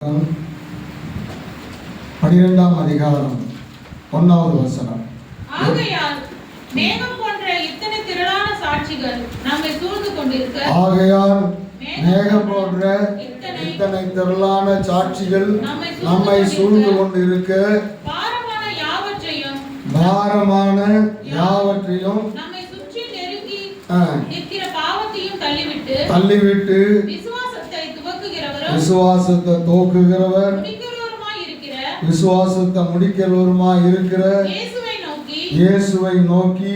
12ஆம் அதிகாரம் 1வது வசனம். ஆகையால் மேகம் போன்ற இத்தனை திரளான சாட்சிகள் நம்மை சூழ்ந்து கொண்டிருக்க நம்மை சூழ்ந்து கொண்டிருக்க பாரமான யாவற்றையும் நம்மை சுற்றி நெருங்கி நிற்கிற பாவத்தையும் தள்ளிவிட்டு விசுவாசத்தை துவக்குகிறவர் விசுவாசத்தை முடிக்கிறவருமாய் இருக்கிற இயேசுவை நோக்கி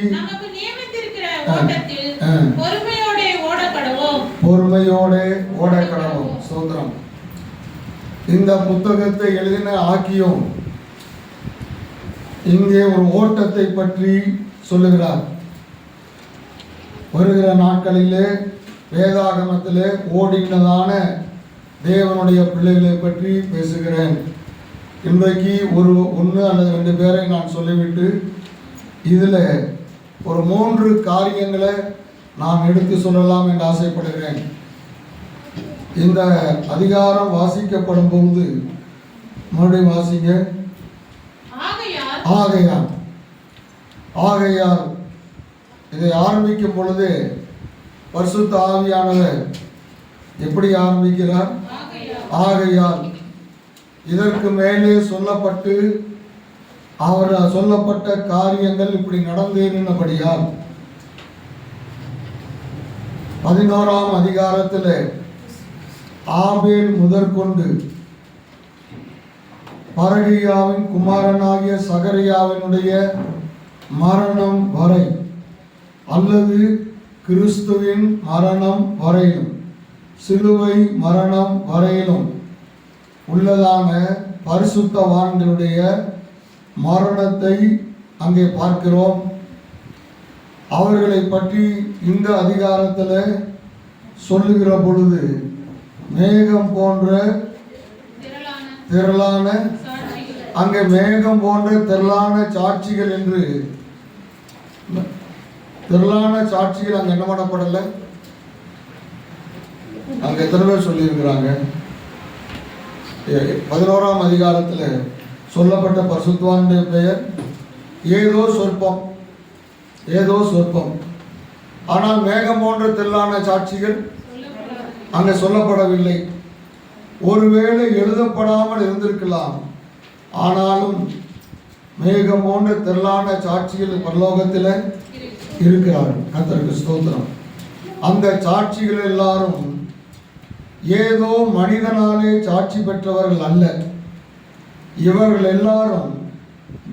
பொறுமையோட ஓடக்கடவோம். சோதரம். இந்த புத்தகத்தை எழுதின ஆக்கியோம் இங்கே ஒரு ஓட்டத்தை பற்றி சொல்லுகிறார். வருகிற நாட்களிலே வேதாகமத்திலே ஓடினதான தேவனுடைய பிள்ளைகளை பற்றி பேசுகிறேன். இன்றைக்கு ஒன்று அல்லது 2 பேரை நான் சொல்லிவிட்டு இதில் ஒரு 3 காரியங்களை நான் எடுத்து சொல்லலாம் என்று ஆசைப்படுகிறேன். இந்த அதிகாரம் வாசிக்கப்படும் போது மறுபடியும் வாசிங்க. ஆகையால் இதை ஆரம்பிக்கும் பொழுது பரிசுத்த ஆவியானவர் எப்படி ஆரம்பிக்கிறார்? ஆகையால். இதற்கு மேலே சொல்லப்பட்டு அவர் சொல்லப்பட்ட காரியங்கள் இப்படி நடந்தேறினபடியால் 11ஆம் அதிகாரத்தில் ஆபேல் முதற்கொண்டு பரகியாவின் குமாரனாகிய சகரியாவினுடைய மரணம் வரை அல்லது கிறிஸ்துவின் மரணம் வரையிலும் சிலுவை மரணம் வரையிலும் உள்ளதான பரிசுத்தவான்களுடைய மரணத்தை அங்கே பார்க்கிறோம். அவர்களை பற்றி இந்த அதிகாரத்தில் சொல்லுகிற பொழுது மேகம் போன்ற திரளான அங்கே மேகம் போன்ற திரளான சாட்சிகள் என்று திரளான சாட்சிகள் அங்கே என்ன பண்ணப்படலை. அங்கே எத்தனை பேர் சொல்லியிருக்கிறாங்க? 11ஆம் அதிகாரத்தில் சொல்லப்பட்ட பரிசுத்தவானுடைய பெயர் ஏதோ சொற்பம். ஆனால் மேகம் போன்ற திரளான சாட்சிகள் அங்கே சொல்லப்படவில்லை. ஒருவேளை எழுதப்படாமல் இருந்திருக்கலாம். ஆனாலும் மேகம் போன்ற திரளான சாட்சிகள் பரலோகத்தில் இருக்கிறார்கள். கர்த்தருக்கு ஸ்தோத்திரம். அந்த சாட்சிகள் எல்லாரும் ஏதோ மனிதனாலே சாட்சி பெற்றவர்கள் அல்ல. இவர்கள் எல்லாரும்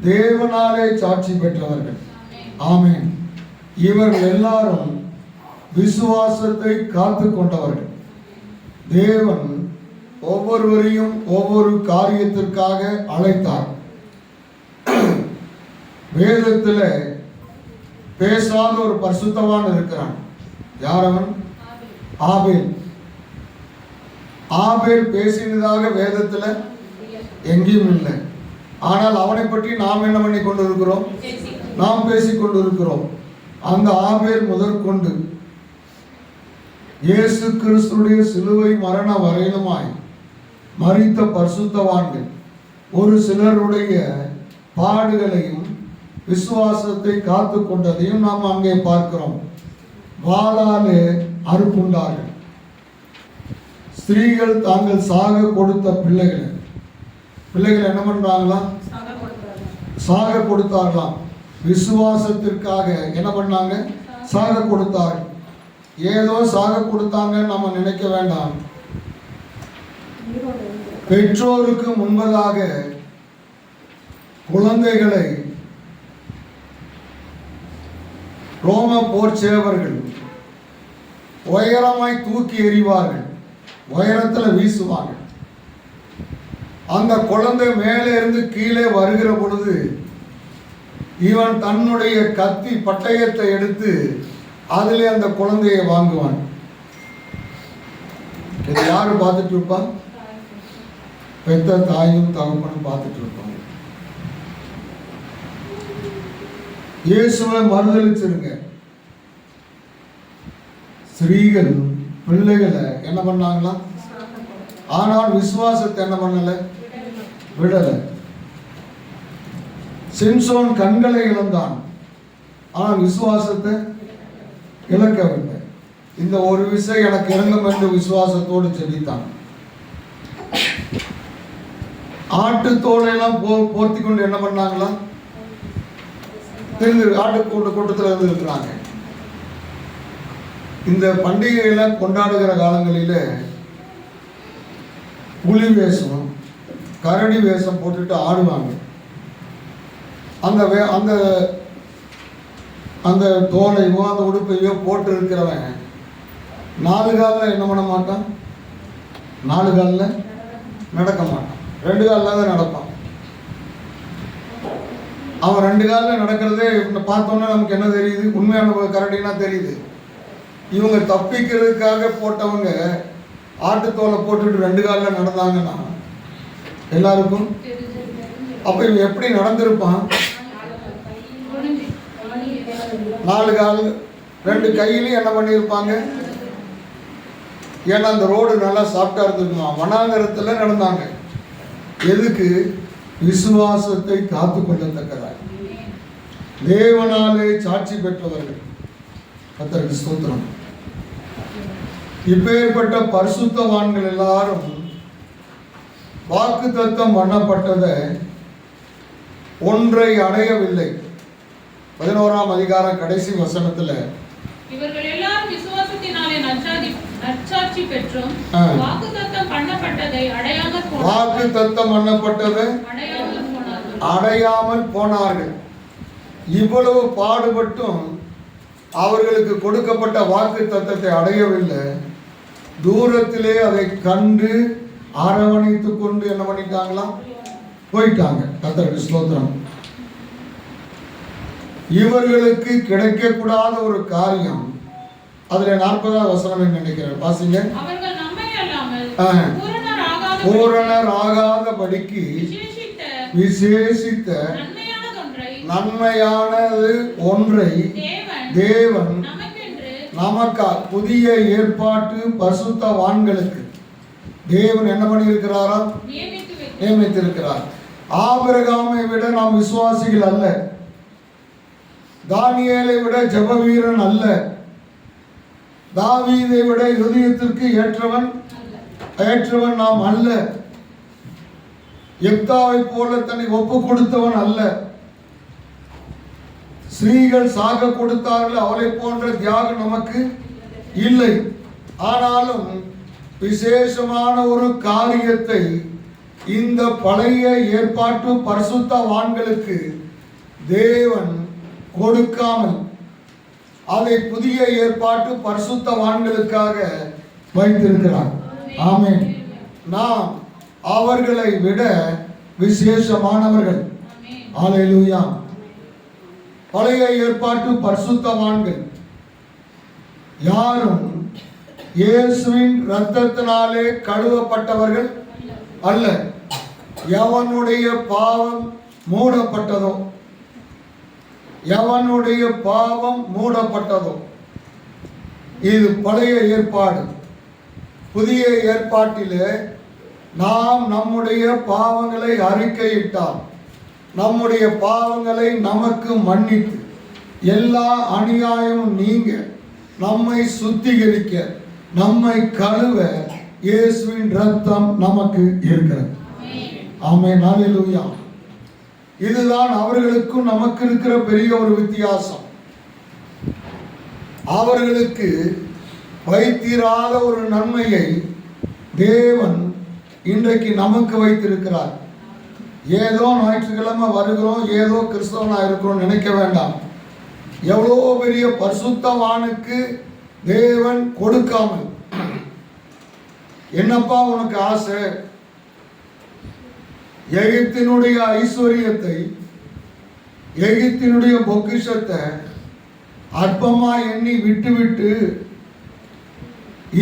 தேவனாலே சாட்சி பெற்றவர்கள். ஆமென். இவர்கள் எல்லாரும் விசுவாசத்தை காத்து கொண்டவர்கள். தேவன் ஒவ்வொருவரையும் ஒவ்வொரு காரியத்திற்காக அழைத்தார். வேதத்தில் பேசாத ஒரு பரிசுத்தவான் இருக்கிறான். யார் அவன்? ஆபேல் பேசினதாக வேதத்தில் எங்கேயும் இல்லை. ஆனால் அவனை பற்றி நாம் என்ன பண்ணி கொண்டு இருக்கிறோம்? நாம் பேசிக்கொண்டு இருக்கிறோம். அந்த ஆபேல் முதற்கொண்டு இயேசு கிறிஸ்துடைய சிலுவை மரண வரையிலுமாய் மரித்த பரிசுத்தவான்கள் ஒரு சிலருடைய பாடுகளையும் விசுவாசத்தை காத்து கொண்டதையும் நாம் அங்கே பார்க்கிறோம். வாளாலே அறுப்புண்டார்கள். ஸ்திரீகள் தாங்கள் சாக கொடுத்த பிள்ளைகள் என்ன பண்றாங்களாம்? சாக கொடுத்தார்களாம். விசுவாசத்திற்காக என்ன பண்ணாங்க? சாக கொடுத்தார்கள். ஏதோ சாக கொடுத்தாங்க நம்ம நினைக்க வேண்டாம். பெற்றோருக்கு முன்பதாக குழந்தைகளை ரோம போர் சேவர்கள் உயரமாய் தூக்கி எறிவார்கள். உயரத்தில் வீசுவாங்க. அந்த குழந்தை மேலே இருந்து கீழே வருகிற பொழுது இவன் தன்னுடைய கத்தி பட்டயத்தை எடுத்து அதிலே அந்த குழந்தையை வாங்குவான். இதை யாரு பார்த்துட்டு இருப்பா? பெத்த தாயும் தகப்பனும் பார்த்துட்டு இருப்பாங்க. இயேசுவை மறுதலிச்சிருங்க. ஸ்திரீகள் பிள்ளைகளை என்ன பண்ணாங்களா? ஆனால் விசுவாசத்தை என்ன பண்ணல, விடல. சிம்சோன் கண்களை இழந்தான், ஆனால் விசுவாசத்தை இழக்கவில்லை. இந்த ஒரு விஷயம் எனக்கு இறங்கும் என்று விசுவாசத்தோடு ஜெபித்தான். ஆட்டு தோலையெல்லாம் போர்த்தி கொண்டு என்ன பண்ணாங்களா, ஆட்டு கூட்டத்தில் இருந்து இருக்கிறாங்க. இந்த பண்டிகைகளை கொண்டாடுகிற காலங்களில் புலி வேஷம், கரடி வேஷம் போட்டுட்டு ஆடுவாங்க. அந்த அந்த அந்த தோலையோ அந்த உடுப்பையோ போட்டு இருக்கிறவன் 4 காலில் என்ன பண்ண மாட்டான், 4 காலில் நடக்க மாட்டான், 2 காலில் தான் நடப்பான். அவன் 2 காலில் நடக்கிறதே பார்த்தோன்னா நமக்கு என்ன தெரியுது, உண்மையான கரடினா தெரியுது. இவங்க தப்பிக்கிறதுக்காக போட்டவங்க ஆட்டுத்தோலை போட்டுட்டு 2 காலில் நடந்தாங்கன்னா எல்லாருக்கும் அப்போ இவன் எப்படி நடந்திருப்பான்? 4 கால் 2 கையிலையும் என்ன பண்ணியிருப்பாங்க? ஏன்னா அந்த ரோடு நல்லா சாஃப்டாக இருந்திருக்குமா. வனாந்தரத்தில் நடந்தாங்க. எதுக்கு? விசுவாசத்தை காத்து கொள்ளத்தக்கதாக, தேவனாலே சாட்சி பெற்றவர்கள். கர்த்தருக்கு ஸ்தோத்திரம். இப்பேற்பட்ட பரிசுத்தவான்கள் எல்லாரும் வாக்குத்தத்தம் பண்ணப்பட்டதை ஒன்றை அடையவில்லை. 11ஆம் அதிகாரம் கடைசி வசனத்துல இவர்கள் எல்லாரும் விசுவாசத்தினாலே நற்சாட்சி பெற்றும் வாக்குத்தத்தம் பண்ணப்பட்டதை அடையாமல் போனார்கள். இவ்வளவு பாடுபட்டும் அவர்களுக்கு கொடுக்கப்பட்ட வாக்குத்தத்தத்தை அடையவில்லை. தூரத்திலே அதை கண்டு அரவணைத்து கொண்டு என்ன பண்ணிட்டாங்களாம், போயிட்டாங்க. கர்த்தருக்கு ஸ்தோத்திரம். இவர்களுக்கு கிடைக்கக்கூடாத ஒரு காரியம், அதுல 40ஆவது வசனம் நினைக்கிறேன், வாசிங்க. பூரணர் ஆகாதபடிக்கு விசேஷித்த நன்மையானது ஒன்றை தேவன் நமக்கா புதிய ஏற்பாட்டு பரிசுத்தவான்களுக்கு தேவன் என்ன பண்ணியிருக்கிறாரா, நியமித்திருக்கிறார். ஆபிரகாமை விட நாம் விசுவாசிகள் அல்ல, தானியேலை விட ஜெப வீரன் அல்ல, தாவீதை விட இருதயத்திற்கு ஏற்றவன் நாம் அல்ல, எப்தாவை போல தன்னை ஒப்பு கொடுத்தவன் அல்ல, ஸ்ரீகள் சாக கொடுத்தார்கள் அவளை போன்ற தியாகம் நமக்கு இல்லை. ஆனாலும் விசேஷமான ஒரு காரியத்தை இந்த பழைய ஏற்பாட்டு பரிசுத்தவான்களுக்கு தேவன் கொடுக்காமல் அதை புதிய ஏற்பாட்டு பரிசுத்தவான்களுக்காக வைத்திருக்கிறார். ஆமென். நாம் அவர்களை விட விசேஷமானவர்கள். அல்லேலூயா. பழைய ஏற்பாட்டு பரிசுத்தவான்கள் யாரும் இயேசுவின் இரத்தத்தினாலே கழுவப்பட்டவர்கள் அல்ல. எவனுடைய பாவம் மூடப்பட்டதோ, எவனுடைய பாவம் மூடப்பட்டதோ, இது பழைய ஏற்பாடு. புதிய ஏற்பாட்டிலே நாம் நம்முடைய பாவங்களை அறிக்கையிட்டால், நம்முடைய பாவங்களை நமக்கு மன்னித்து எல்லா அநியாயமும் நீங்க நம்மை சுத்திகரிக்க நம்மை கழுவ இயேசுவின் இரத்தம் நமக்கு இருக்கிறது. ஆமென். அல்லேலூயா. இதுதான் அவர்களுக்கும் நமக்கு இருக்கிற பெரிய ஒரு வித்தியாசம். அவர்களுக்கு வைத்திராத ஒரு நன்மையை தேவன் இன்றைக்கு நமக்கு வைத்திருக்கிறார். ஏதோ ஞாயிற்றுக்கிழமை வருகிறோம், ஏதோ கிறிஸ்தவனா இருக்கிறோம் நினைக்க வேண்டாம். எவ்வளோ பெரிய பரிசுத்தவானுக்கு தேவன் கொடுக்காமல், என்னப்பா உனக்கு ஆசை, எகிப்தினுடைய ஐஸ்வர்யத்தை, எகிப்தினுடைய பொக்கிஷத்தை அற்பமா எண்ணி விட்டுவிட்டு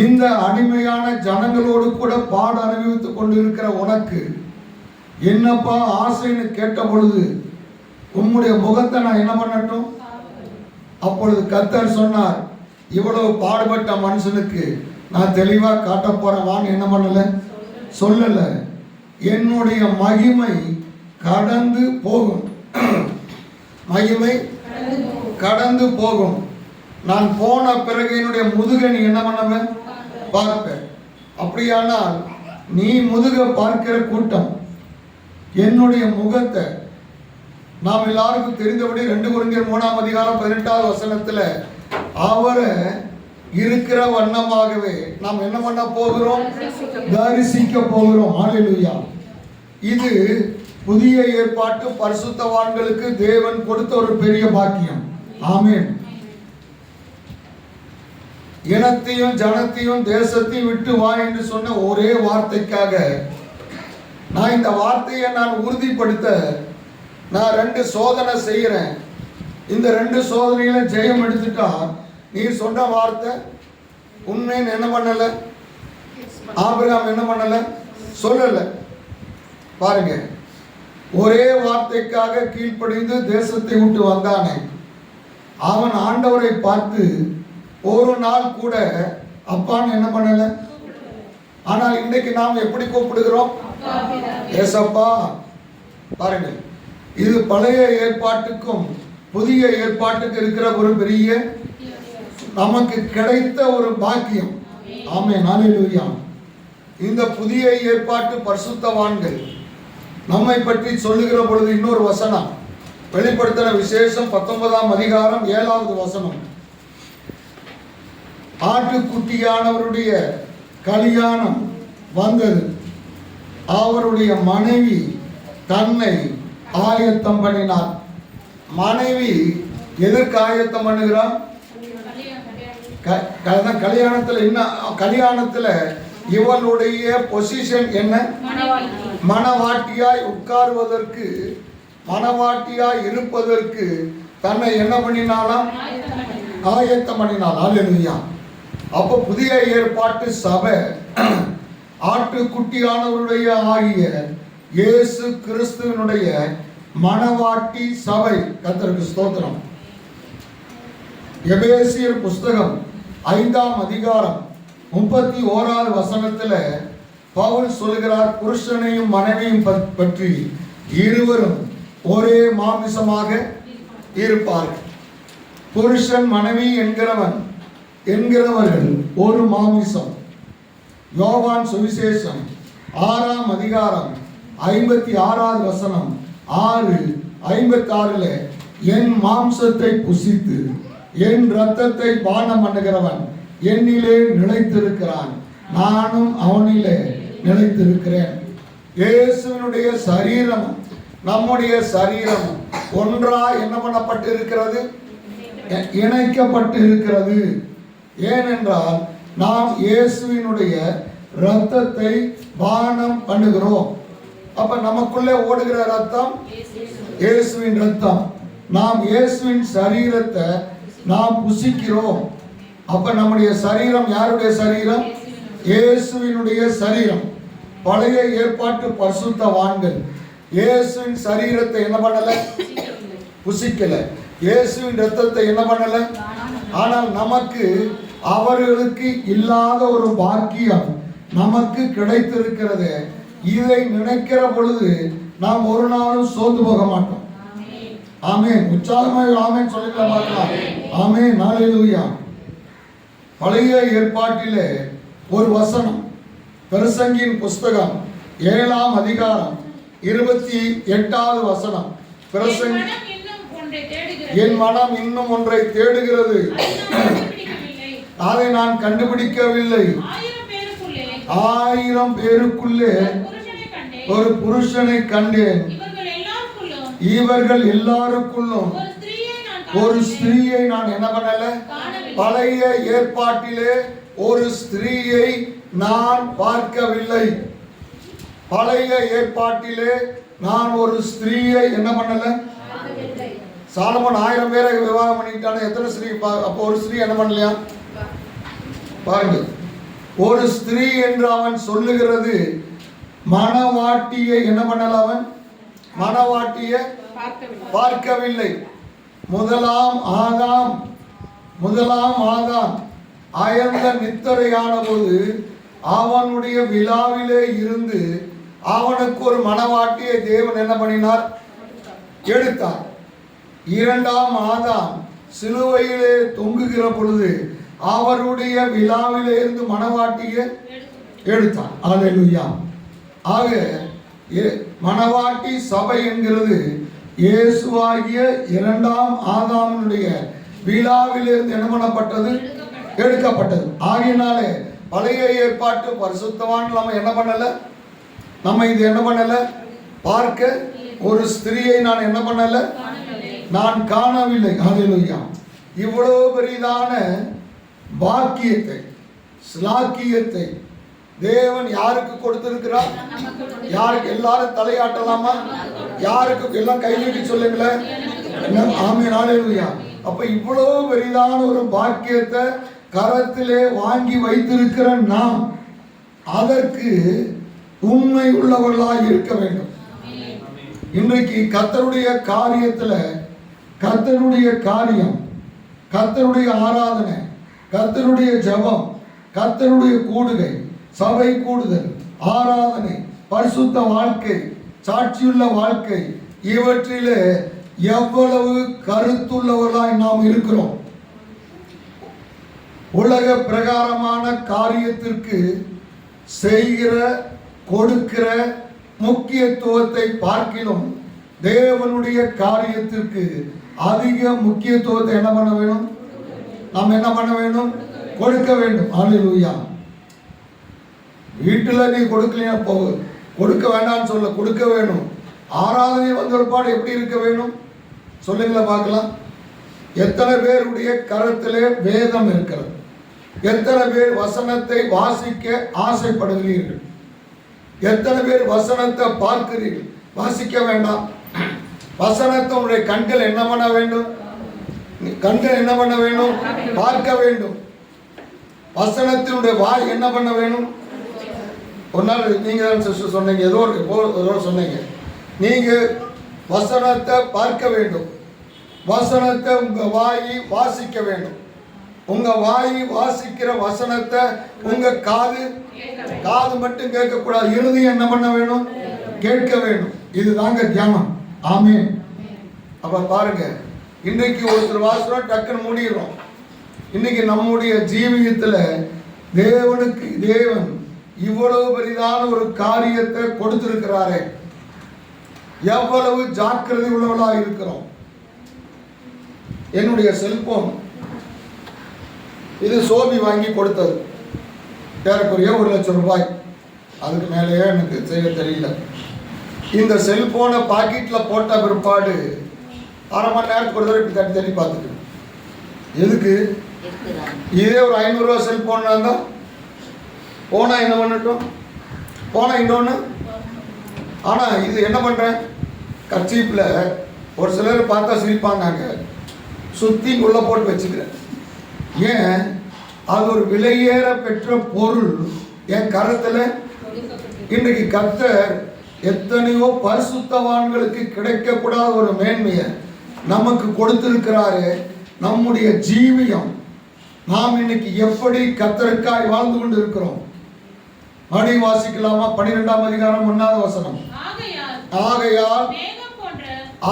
இந்த அடிமையான ஜனங்களோடு கூட பாட அனுபவித்துக் கொண்டிருக்கிற உனக்கு என்னப்பா ஆசைன்னு கேட்ட பொழுது உம்முடைய முகத்தை நான் என்ன பண்ணட்டும்? அப்பொழுது கர்த்தர் சொன்னார், இவ்வளவு பாடுபட்ட மனுஷனுக்கு நான் தெளிவா காட்ட போறேன், வான்னு என்ன பண்ணல சொல்லல. என்னுடைய மகிமை கடந்து போகும். மகிமை கடந்து போகும். நான் போன பிறகு என்னுடைய முதுகை நீ என்ன பண்ணுவேன்? பார்ப்ப. அப்படியானால் நீ முதுக பார்க்கிற கூட்டம் என்னுடைய முகத்தை நாம் எல்லாருக்கும் தெரிந்தபடி 2 கொரிந்தியர் 3ஆம் அதிகாரம் 18வது வசனத்துல அவரை இருக்கிற வண்ணமாகவே நாம் என்ன பண்ண போகிறோம்? தரிசிக்க போகிறோம். ஹல்லேலூயா. இது புதிய ஏற்பாட்டு பரிசுத்தவான்களுக்கு தேவன் கொடுத்த ஒரு பெரிய பாக்கியம். ஆமென். இனத்தையும் ஜனத்தையும் தேசத்தையும் விட்டு வா என்று சொன்ன ஒரே வார்த்தைக்காக நான் இந்த வார்த்தையை நான் உறுதிப்படுத்த நான் 2 சோதனை செய்கிறேன். இந்த 2 சோதனையில ஜெயம் எடுத்துட்டா நீ சொன்ன வார்த்தை உண்மைன்னு என்ன பண்ணல? ஆபிரகாம் என்ன பண்ணல? சொல்லல. பாருங்க, ஒரே வார்த்தைக்காக கீழ்ப்படிந்து தேசத்தை விட்டு வந்தானே, அவன் ஆண்டவரை பார்த்து ஒரு நாள் கூட அப்பான்னு என்ன பண்ணல. ஆனால் இன்னைக்கு நாம் எப்படி கூப்பிடுகிறோம்? ஏசப்பா. பாருங்க, இது பழைய ஏற்பாட்டுக்கும் புதிய ஏற்பாட்டுக்கு இருக்கிற ஒரு பெரிய நமக்கு கிடைத்த ஒரு பாக்கியம். ஆமென். ஹல்லேலூயா. இந்த புதிய ஏற்பாட்டு பரிசுத்தவான்கள் நம்மை பற்றி சொல்லுகிற பொழுது இன்னொரு வசனம், வெளிப்படுத்தின விசேஷம் 19ஆம் அதிகாரம் 7வது வசனம். ஆட்டுக்குட்டியானவருடைய கல்யாணம் வந்தது, அவருடைய மனைவி தன்னை ஆயத்தம் பண்ணினார். மனைவி எதற்கு ஆயத்தம் பண்ணுகிறார்? கல்யாணத்துல என்ன? கல்யாணத்துல இவளுடைய பொசிஷன் என்ன? மணவாட்டியாய் உட்காருவதற்கு, மணவாட்டியாய் இருப்பதற்கு தன்னை என்ன பண்ணினாலாம்? ஆயத்தம் பண்ணினாள். ஹல்லேலூயா. அப்போ புதிய ஏற்பாட்டு சபை ஆட்டுக்குட்டியானவருடைய ஆகிய இயேசு கிறிஸ்துவினுடைய மணவாட்டி சபை. கர்த்தருக்கு ஸ்தோத்திரம். எபேசியர் புஸ்தகம் 5ஆம் அதிகாரம் 31வது வசனத்துல பவுல் சொல்கிறார், புருஷனையும் மனைவியும் பற்றி இருவரும் ஒரே மாமிசமாக இருப்பார்கள். புருஷன் மனைவி என்கிறவர்கள் ஒரு மாமிசம். யோவான் சுவிசேஷம் 6ஆம் அதிகாரம் 56வது வசனம் 6:56 என் மாம்சத்தை புசித்து என் இரத்தத்தை பானம் பண்ணுகிறவன் என்னிலே நிலைத்திருக்கிறான், நானும் அவனிலே நிலைத்திருக்கிறேன். இயேசுவினுடைய சரீரம் நம்முடைய சரீரம் ஒன்றா என்ன பண்ணப்பட்டு இருக்கிறது? இணைக்கப்பட்டு இருக்கிறது. ஏனென்றால் நாம் இயேசுவினுடைய இரத்தத்தை பானம் பண்ணுகிறோம். அப்ப நமக்குள்ளே ஓடுகிற ரத்தம் இயேசுவின் ரத்தம். நாம் இயேசுவின் சரீரத்தை நாம் புசிக்கிறோம். அப்ப நம்முடைய சரீரம் யாருடைய சரீரம்? இயேசுவினுடைய சரீரம். பழைய ஏற்பாட்டு பரிசுத்தவான்கள் இயேசுவின் சரீரத்தை என்ன பண்ணல? புசிக்கல. இயேசுவின் ரத்தத்தை என்ன பண்ணல? ஆனால் நமக்கு அவர்களுக்கு இல்லாத ஒரு பாக்கியம் நமக்கு கிடைத்திருக்கிறது. இதை நினைக்கிற பொழுது நாம் ஒரு நாளும் சோர்ந்து போக மாட்டோம். ஆமென். உற்சாகமாக ஆமென் சொல்லிக்கலாம் பார்க்கலாம். ஆமென். ஹல்லேலூயா. பழைய ஏற்பாட்டிலே ஒரு வசனம், பிரசங்கியின் புஸ்தகம் 7ஆம் அதிகாரம் 28வது வசனம். பிரசங்கி, என் மனம் இன்னும் ஒன்றை தேடுகிறது, அதை நான் கண்டுபிடிக்கவில்லை. 1000 பேருக்குள்ளே ஒரு புருஷனை கண்டேன். இவர்கள் எல்லாருக்குள்ளும் ஒரு ஸ்திரீயை நான் என்ன பண்ணல? பழைய ஏற்பாட்டிலே ஒரு ஸ்திரீயை நான் பார்க்கவில்லை. பழைய ஏற்பாட்டிலே நான் ஒரு ஸ்திரீயை என்ன பண்ணல? சாலமோன் 1000 பேரை விவாகம் பண்ணிட்டான. எத்தனை ஸ்திரீ? அப்போ ஒரு ஸ்திரீ என்ன பண்ணலையா? பாருங்க, ஒரு ஸ்திரீ என்று அவன் சொல்லுகிறது. மணவாட்டியை என்ன பண்ணல? அவன் மணவாட்டியை பார்க்கவில்லை. முதலாம் ஆதாம் அயர்ந்த நித்தரையான போது அவனுடைய விழாவிலே இருந்து அவனுக்கு ஒரு மணவாட்டியை தேவன் என்ன பண்ணினார்? எடுத்தார். இரண்டாம் ஆதாம் சிலுவையிலே தொங்குகிற பொழுது அவருடைய விழாவிலே இருந்து மணவாட்டியை எடுத்தார். அல்லேலூயா. ஆக மணவாட்டி சபை என்கிறது இயேசுவாகிய இரண்டாம் ஆதாமுடைய விழாவிலிருந்து என்ன பண்ணப்பட்டது? எடுக்கப்பட்டது. ஆகையினாலே பழைய ஏற்பாட்டு பரிசுத்தவான் நம்ம என்ன பண்ணல? நம்ம இது என்ன பண்ணல? பார்க்க ஒரு ஸ்திரியை நான் என்ன பண்ணல? நான் காணவில்லை. அல்லேலூயா. இவ்வளவு பெரிதான பாக்கியத்தை, ஸ்லாக்கியத்தை தேவன் யாருக்கு கொடுத்திருக்கிறார்? யாருக்கு? எல்லாரும் தலையாட்டலாமா? யாருக்கு? எல்லாம் கை நீட்டி சொல்லுங்களேன். ஆமென். அல்லேலூயா. அப்ப இவ்வளவு பெரிதான ஒரு பாக்கியத்தை கரத்திலே வாங்கி வைத்திருக்கிற நாம் அதற்கு உண்மை உள்ளவர்களாக இருக்க வேண்டும். இன்றைக்கு கர்த்தருடைய காரியத்துல, கர்த்தருடைய காரியம், கர்த்தருடைய ஆராதனை, கர்த்தருடைய ஜெபம், கர்த்தருடைய கூடுகை, சபை கூடுதல், ஆராதனை, பரிசுத்த வாழ்க்கை, சாட்சியுள்ள வாழ்க்கை, இவற்றிலே எவ்வளவு கருத்துள்ளவர்களாய் நாம் இருக்கிறோம். உலக பிரகாரமான காரியத்திற்கு செய்கிற, கொடுக்கிற முக்கியத்துவத்தை பார்க்கிலும் தேவனுடைய காரியத்திற்கு அதிக முக்கியத்துவத்தை என்ன பண்ண வேணும்? நாம் என்ன பண்ண வேண்டும்? கொடுக்க வேண்டும். அல்லேலூயா. வீட்டில் நீ கொடுக்கலையா கொடுக்க வேண்டாம்னு சொல்ல, கொடுக்க வேணும். ஆராதனை வந்தொருபாடு எப்படி இருக்க வேணும் சொல்லுங்களா பார்க்கலாம். எத்தனை பேருடைய கரத்திலே வேதம் இருக்கிறது? எத்தனை பேர் வசனத்தை வாசிக்க ஆசைப்படுகிறீர்கள்? எத்தனை பேர் வசனத்தை பார்க்கிறீர்கள்? வாசிக்க வேண்டாம். வசனத்தை உடைய கண்கள் என்ன பண்ண வேண்டும்? கண்கள் என்ன பண்ண வேண்டும்? பார்க்க வேண்டும். வசனத்தினுடைய வாய் என்ன பண்ண வேணும்? ஒரு நாள் நீங்க தான் சொன்னீங்க, ஏதோ சொன்னீங்க, நீங்க வசனத்தை பார்க்க வேண்டும், வசனத்தை உங்க வாயி வாசிக்க வேண்டும். உங்க வாயி வாசிக்கிற வசனத்தை உங்க காது மட்டும் கேட்கக்கூடாது, இருதயம் என்ன பண்ண வேணும்? கேட்க வேண்டும். இதுதாங்க தியானம். ஆமென். அப்ப பாருங்க, இன்னைக்கு ஒருத்தர் வாசனம் டக்குன்னு மூடிடுறோம். இன்னைக்கு நம்முடைய ஜீவியத்துல தேவன் இவ்வளவு பெரிதான ஒரு காரியத்தை கொடுத்திருக்கிறாரே, எவ்வளவு ஜாக்கிரதை உள்ளவளா இருக்கிறோம். என்னுடைய செல்போன் இது சோபி வாங்கி கொடுத்தது, ஏறக்குறைய 1,00,000 ரூபாய். அதுக்கு மேலேயே எனக்கு செய்ய தெரியல. இந்த செல்போனை பாக்கெட்ல போட்ட பிற்பாடு அரை மணி நேரத்துக்கு ஒரு தடவை இப்படி தட்டி தட்டி பார்த்துட்டு, எதுக்கு? இதே ஒரு 500 ரூபா செல்போன் இருந்தால் போனா என்ன பண்ணட்டும்? போனா இன்னொன்று. ஆனால் இது என்ன பண்ணுறேன்? கர்ச்சீப்பில் ஒரு சிலர் பார்த்தா சிரிப்பாங்க, சுற்றி உள்ள போட்டு வச்சுக்கிறேன். ஏன்? அது ஒரு விலையேற பெற்ற பொருள் என் கரத்தில். இன்றைக்கு கர்த்தர் எத்தனையோ பரிசுத்தவான்களுக்கு கிடைக்கக்கூடாத ஒரு மேன்மையை நமக்கு கொடுத்திருக்கிறாரு. நம்முடைய ஜீவியம், நாம் இன்னைக்கு எப்படி கர்த்தருக்காய் வாழ்ந்து கொண்டு இருக்கிறோம். மணி வாசிக்கலாமா? 12ஆம் அதிகாரம் 1வது வசனம். ஆகையால்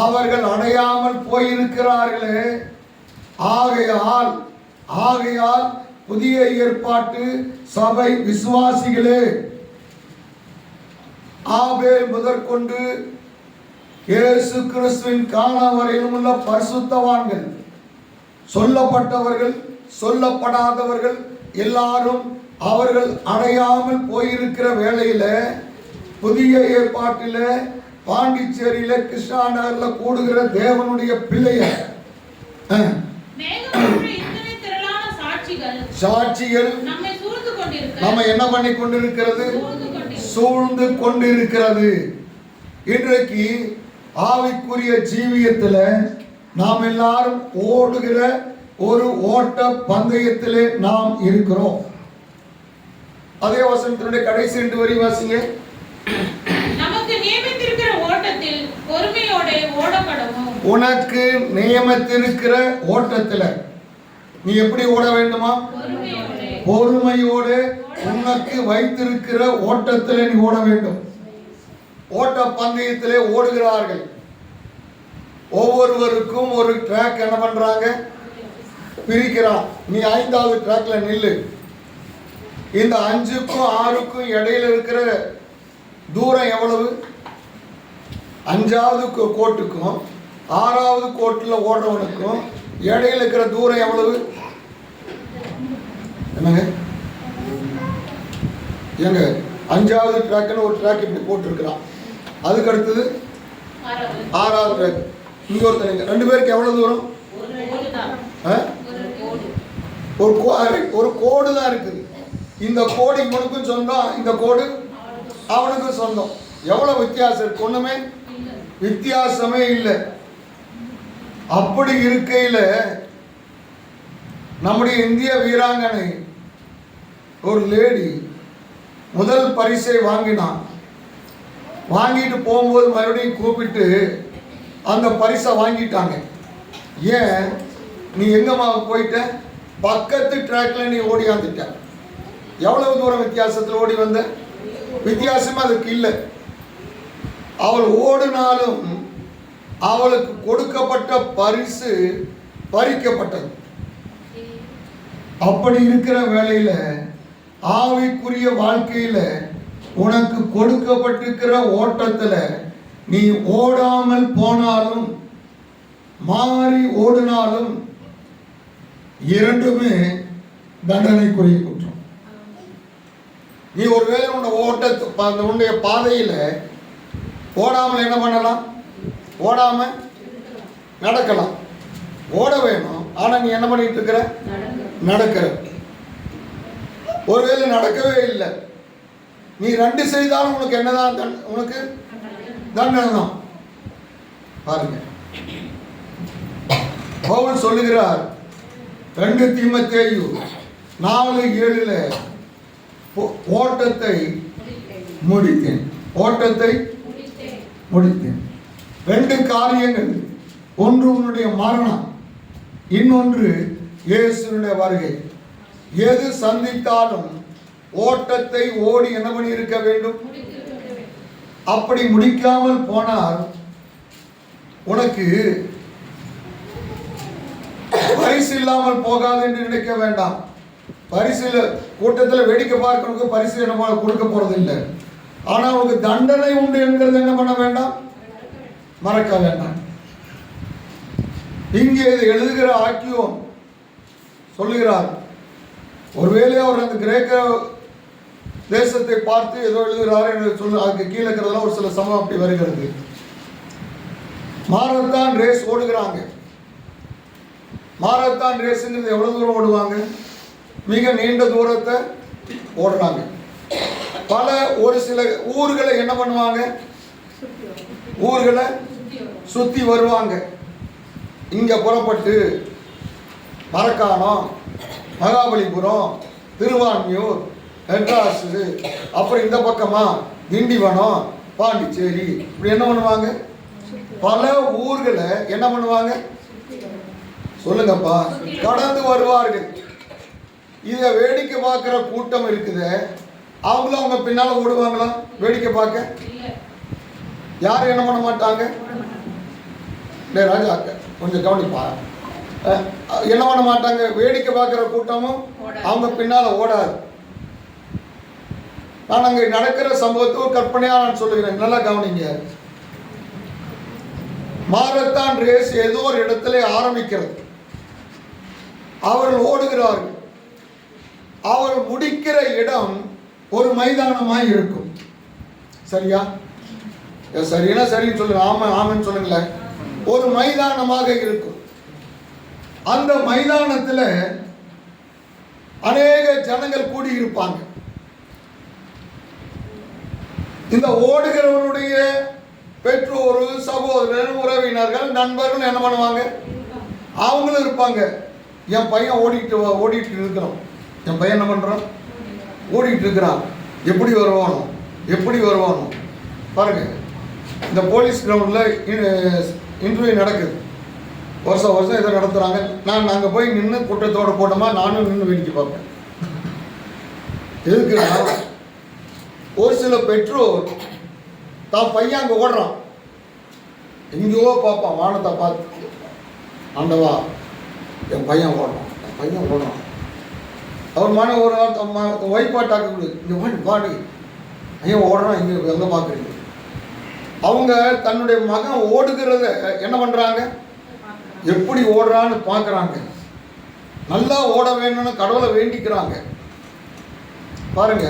அவர்கள் அடையாமல் போயிருக்கிறார்களே. ஆகையால் புதிய ஏற்பாட்டு சபை விசுவாசிகளே, ஆபேல் முதற்கொண்டு இயேசு கிறிஸ்துவின் காலம் வரையிலும் உள்ள பரிசுத்தவான்கள், சொல்லப்பட்டவர்கள், சொல்லப்படாதவர்கள் எல்லாரும் அவர்கள் அடையாமல் போயிருக்கிற வேளையில புதிய ஏற்பாட்டில பாண்டிச்சேரியில கிருஷ்ணா நகர்ல கூடுகிற தேவனுடைய பிள்ளைய சாட்சிகள் நம்ம என்ன பண்ணி கொண்டிருக்கிறது? சூழ்ந்து கொண்டிருக்கிறது. இன்றைக்கு ஆவிக்குரிய ஜீவியத்தில் நாம் எல்லாரும் ஓடுகிற ஒரு ஓட்ட பந்தயத்திலே நாம் இருக்கிறோம். அதே வசனத்தினுடைய கடைசி 2 வரி வாசிங்க. நமக்கு நியமித்திருக்கிற ஓட்டத்தில் பொறுமையோட ஓடக்கடவும். உனக்கு நியமித்திருக்கிற ஓட்டத்தில் நீ எப்படி ஓட வேண்டுமா? பொறுமையோடு உனக்கு வைத்திருக்கிற ஓட்டத்திலே நீ ஓட வேண்டும். ஓட்ட பந்தயத்திலே ஓடுகிறார்கள். ஒவ்வொருவருக்கும் ஒரு ட்ராக் என்ன பண்றாங்க, பிரிக்கிறான். நீ 5வது ட்ராக்ல நில்லு. இந்த 5க்கும் 6க்கும் இடையில இருக்கிற தூரம் எவ்வளவு? 5வது கோட்டுக்கும் 6வது கோட்டில் ஓடுறவனுக்கும் இடையில இருக்கிற தூரம் எவ்வளவு? என்னங்க எங்க 5வது ட்ராக்னு ஒரு ட்ராக் இப்படி போட்டுருக்கிறான். அதுக்கு அடுத்தது 6வது ட்ராக். இங்க ஒருத்தர் 2 பேருக்கு எவ்வளவு தூரம்? ஒரு கோடு தான் இருக்குது. இந்த கோடு இவனுக்கும் சொந்தம், இந்த கோடு அவனுக்கும் சொந்தம். எவ்வளவு வித்தியாசம் இருக்கு? ஒண்ணுமே வித்தியாசமே இல்லை. அப்படி இருக்கையில் நம்முடைய இந்திய வீராங்கனை ஒரு லேடி முதல் பரிசை வாங்கினான். வாங்கிட்டு போகும்போது மறுபடியும் கூப்பிட்டு அந்த பரிசை வாங்கிட்டாங்க. ஏன் நீ எங்கம்மா போயிட்ட? பக்கத்து ட்ராக்ல நீ ஓடியாந்துட்ட. எவ்வளவு தூரம் வித்தியாசத்தில் ஓடி வந்த? வித்தியாசமா அதுக்கு இல்லை. அவள் ஓடினாலும் அவளுக்கு கொடுக்கப்பட்ட பரிசு பறிக்கப்பட்டது. அப்படி இருக்கிற வேளையில ஆவிக்குரிய வாழ்க்கையில உனக்கு கொடுக்கப்பட்டிருக்கிற ஓட்டத்துல நீ ஓடாமல் போனாலும் மாறி ஓடினாலும் இரண்டுமே தண்டனைக்குரிய குற்றம். நீ ஒருவேளை உன்னுடைய பாதையில ஓடாமல் என்ன பண்ணலாம்? ஓடாம நடக்கலாம். ஓட வேணும். ஆனா நீ என்ன பண்ணிட்டு இருக்கிற? நடக்கிற. ஒருவேளை நடக்கவே இல்லை, நீ 2 செய்தாலும் உனக்கு என்னதான்? உனக்கு தண்டனை தான். பாருங்க, பவுல் சொல்லுகிறார் 2 தீமோத்தேயு 4:7 ஓட்டத்தை முடித்தேன். ஓட்டத்தை முடித்தேன். 2 காரியங்கள். ஒன்று உன்னுடைய மரணம், இன்னொன்று இயேசுவினுடைய வருகை. எது சந்தித்தாலும் ஓட்டத்தை ஓடி என்ன பண்ணி இருக்க வேண்டும்? அப்படி முடிக்காமல் போனால் உனக்கு பரிசு இல்லாமல் போகாது என்று நினைக்க வேண்டாம். பரிசு கூட்டத்தில் வேடிக்கை பார்க்கறதுக்கு பரிசு என்ன கொடுக்க போறது இல்லை. ஆனா உனக்கு தண்டனை உண்டு என்கிறது என்ன பண்ண வேண்டாம்? மறக்க வேண்டாம். இங்கே எழுதுகிற ஆக்கியோன் சொல்லுகிறார், ஒருவேளை அவர் அந்த கிரேக்க தேசத்தை பார்த்து ஏதோ எழுதுகிறார் என்று சொல்லு. அதுக்கு கீழே இருக்கிறதெல்லாம் ஒரு சில சமம் அப்படி வருகிறது. மாரத்தான் ரேஸ் ஓடுகிறாங்க. மாரத்தான் ரேஸுங்கிறது எவ்வளவு தூரம் ஓடுவாங்க? மிக நீண்ட தூரத்தை ஓடுறாங்க. ஒரு சில ஊர்களை என்ன பண்ணுவாங்க? ஊர்களை சுத்தி வருவாங்க. இங்க புறப்பட்டு மரக்காணம், மகாபலிபுரம், திருவான்மியூர், மெட்ராஸ், அப்புறம் இந்த பக்கமா திண்டிவனம், பாண்டிச்சேரி, இப்படி என்ன பண்ணுவாங்க? பல ஊர்களை என்ன பண்ணுவாங்க? சொல்லுங்கப்பா. கடந்து வருவார்கள். இதை வேடிக்கை பார்க்கிற கூட்டம் இருக்குது. அவங்களும் அவங்க பின்னால ஓடுவாங்களா வேடிக்கை பார்க்க? யாரும் என்ன பண்ண மாட்டாங்க? ராஜா கொஞ்சம் கவனிப்பா. என்ன பண்ண மாட்டாங்க? வேடிக்கை பார்க்கிற கூட்டமும் அவங்க பின்னால ஓடாது. நான் அங்கே நடக்கிற சம்பவத்தை ஒரு கற்பனையா நான் சொல்லுகிறேன், நல்லா கவனிங்க. மாரத்தான் ரேஸ் ஏதோ ஒரு இடத்துல ஆரம்பிக்கிறது. அவர்கள் ஓடுகிறார்கள். அவர் முடிக்கிற இடம் ஒரு மைதானமாய் இருக்கும். சரியா? சரியா? சரின்னு சொல்லுங்க. ஆமா ஆமான்னு சொல்லுங்களேன். ஒரு மைதானமாக இருக்கும். அந்த மைதானத்துல அநேக ஜனங்கள் கூடியிருப்பாங்க. இந்த ஓடுகிறவருடைய பெற்றோர், சகோதரர், உறவினர்கள், நண்பர்கள் என்ன பண்ணுவாங்க? அவங்களும் இருப்பாங்க. என் பையன் ஓடிட்டு இருக்கிறோம். என் பையன் என்ன பண்றான்? ஓடிட்டு இருக்கிறான். எப்படி வருவானோ எப்படி வருவானோ பாருங்க. இந்த போலீஸ் கிரவுண்ட்ல இன்டர்வியூ நடக்குது. வருஷம் இதை நடத்துறாங்க. நாங்கள் போய் நின்று கூட்டத்தோட போட்டோமா, நானும் நின்று வேடிக்கை பார்ப்பேன். எதுக்குன்னா, ஒரு சில பெற்றோர் தான் பையன் அங்கே ஓடுறான், எங்கேயோ பார்ப்பான், வானத்தை பார்த்து, ஆண்டவா என் பையன் ஓடுறான், என் பையன் ஓடுறான். அவர் மன ஒரு ஒய்ஃபாட்டாக்க கொடுது, இங்கே வாடி பாடி ஐயன் ஓடுறான், இங்கே எங்கே பார்க்குறீங்க. அவங்க தன்னுடைய மகன் ஓடுகிறத என்ன பண்ணுறாங்க, எப்படி ஓடுறான்னு பார்க்குறாங்க. நல்லா ஓட வேணும்னு கடவுளை வேண்டிக்கிறாங்க. பாருங்க,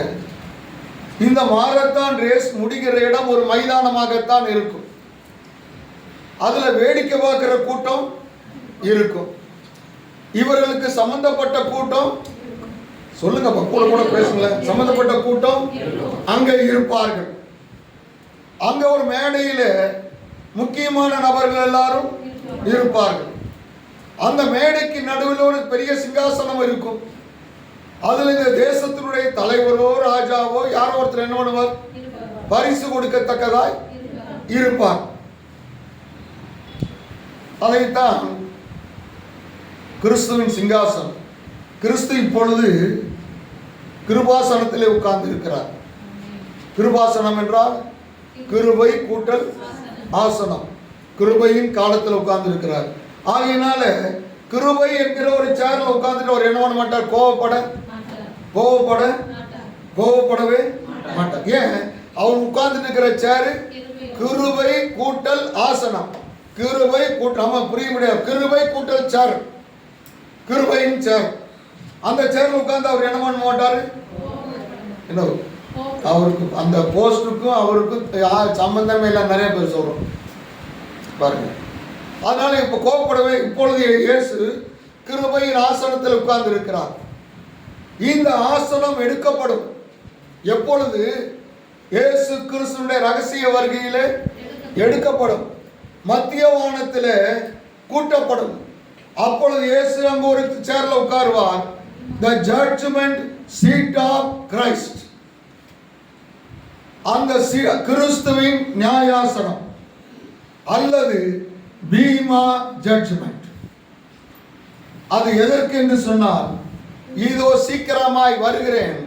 இந்த மாரத்தான் ரேஸ் முடிகிற இடம் ஒரு மைதானமாகத்தான் இருக்கும். அதுல வேடிக்கை பார்க்கிற கூட்டம் இருக்கும், இவர்களுக்கு சம்பந்தப்பட்ட கூட்டம், சொல்லுங்க கூட கூட பேசுங்களேன், சம்பந்தப்பட்ட கூட்டம் அங்க இருப்பார்கள். அங்க ஒரு மேடையில முக்கியமான நபர்கள் எல்லாரும் இருப்பார்கள். அந்த மேடைக்கு நடுவில் ஒரு பெரிய சிங்காசனம் இருக்கும். அதுல இந்த தேசத்தினுடைய தலைவரோ ராஜாவோ யாரோ ஒருத்தர் என்ன பண்ணுவார், பரிசு கொடுக்கத்தக்கதாய் இருப்பார். அதைத்தான் கிறிஸ்துவின் சிங்காசனம். கிறிஸ்து இப்பொழுது கிருபாசனத்திலே உட்கார்ந்து இருக்கிறார். கிருபாசனம் என்றால் கிருபை கூட்டல் ஆசனம். கிருபையின் காலத்தில் உட்கார்ந்து இருக்கிறார். ஆகையினால கிருபை என்கிற ஒரு சேர்ல உட்கார்ந்துட்டு அவர் என்ன பண்ண மாட்டார், கோவப்படவே மாட்டார். ஏன், அவர் உட்கார்ந்துட்டு இருக்கிற சேரு கிருபை கூட்டல் ஆசனம். கிருபை கூட்டல், நம்ம புரிய முடியாது, கிருபை கூட்டல் சேர், கிருபையின் சேர். அந்த சேர்ல உட்கார்ந்து அவர் என்ன பண்ண மாட்டாரு, என்ன அவருக்கு அந்த போஸ்டுக்கும் அவருக்கும் சம்பந்தமே இல்லை, நிறைய பேர் சொல்றோம் பாருங்க. அதனால இப்ப கோபப்படவே, இப்பொழுது இயேசு கிருபையின் ஆசனத்தில் உட்கார்ந்து இருக்கிறார். இந்த ஆசனம் எடுக்கப்படும் எப்பொழுது, இயேசு கிறிஸ்துவினுடைய ரகசிய வருகையிலே எடுக்கப்படும், மத்திய வானத்திலே கூட்டப்படும். அப்பொழுது இயேசு அங்கு ஒரு சேர்ல உட்காருவார். the judgment seat of Christ, அந்த கிறிஸ்துவின் நியாயாசனம் அல்லது பீமா ஜட்ஜ்மெண்ட். அது எதற்கு என்று சொன்னால், இதோ சீக்கிரமாய் வருகிறேன்,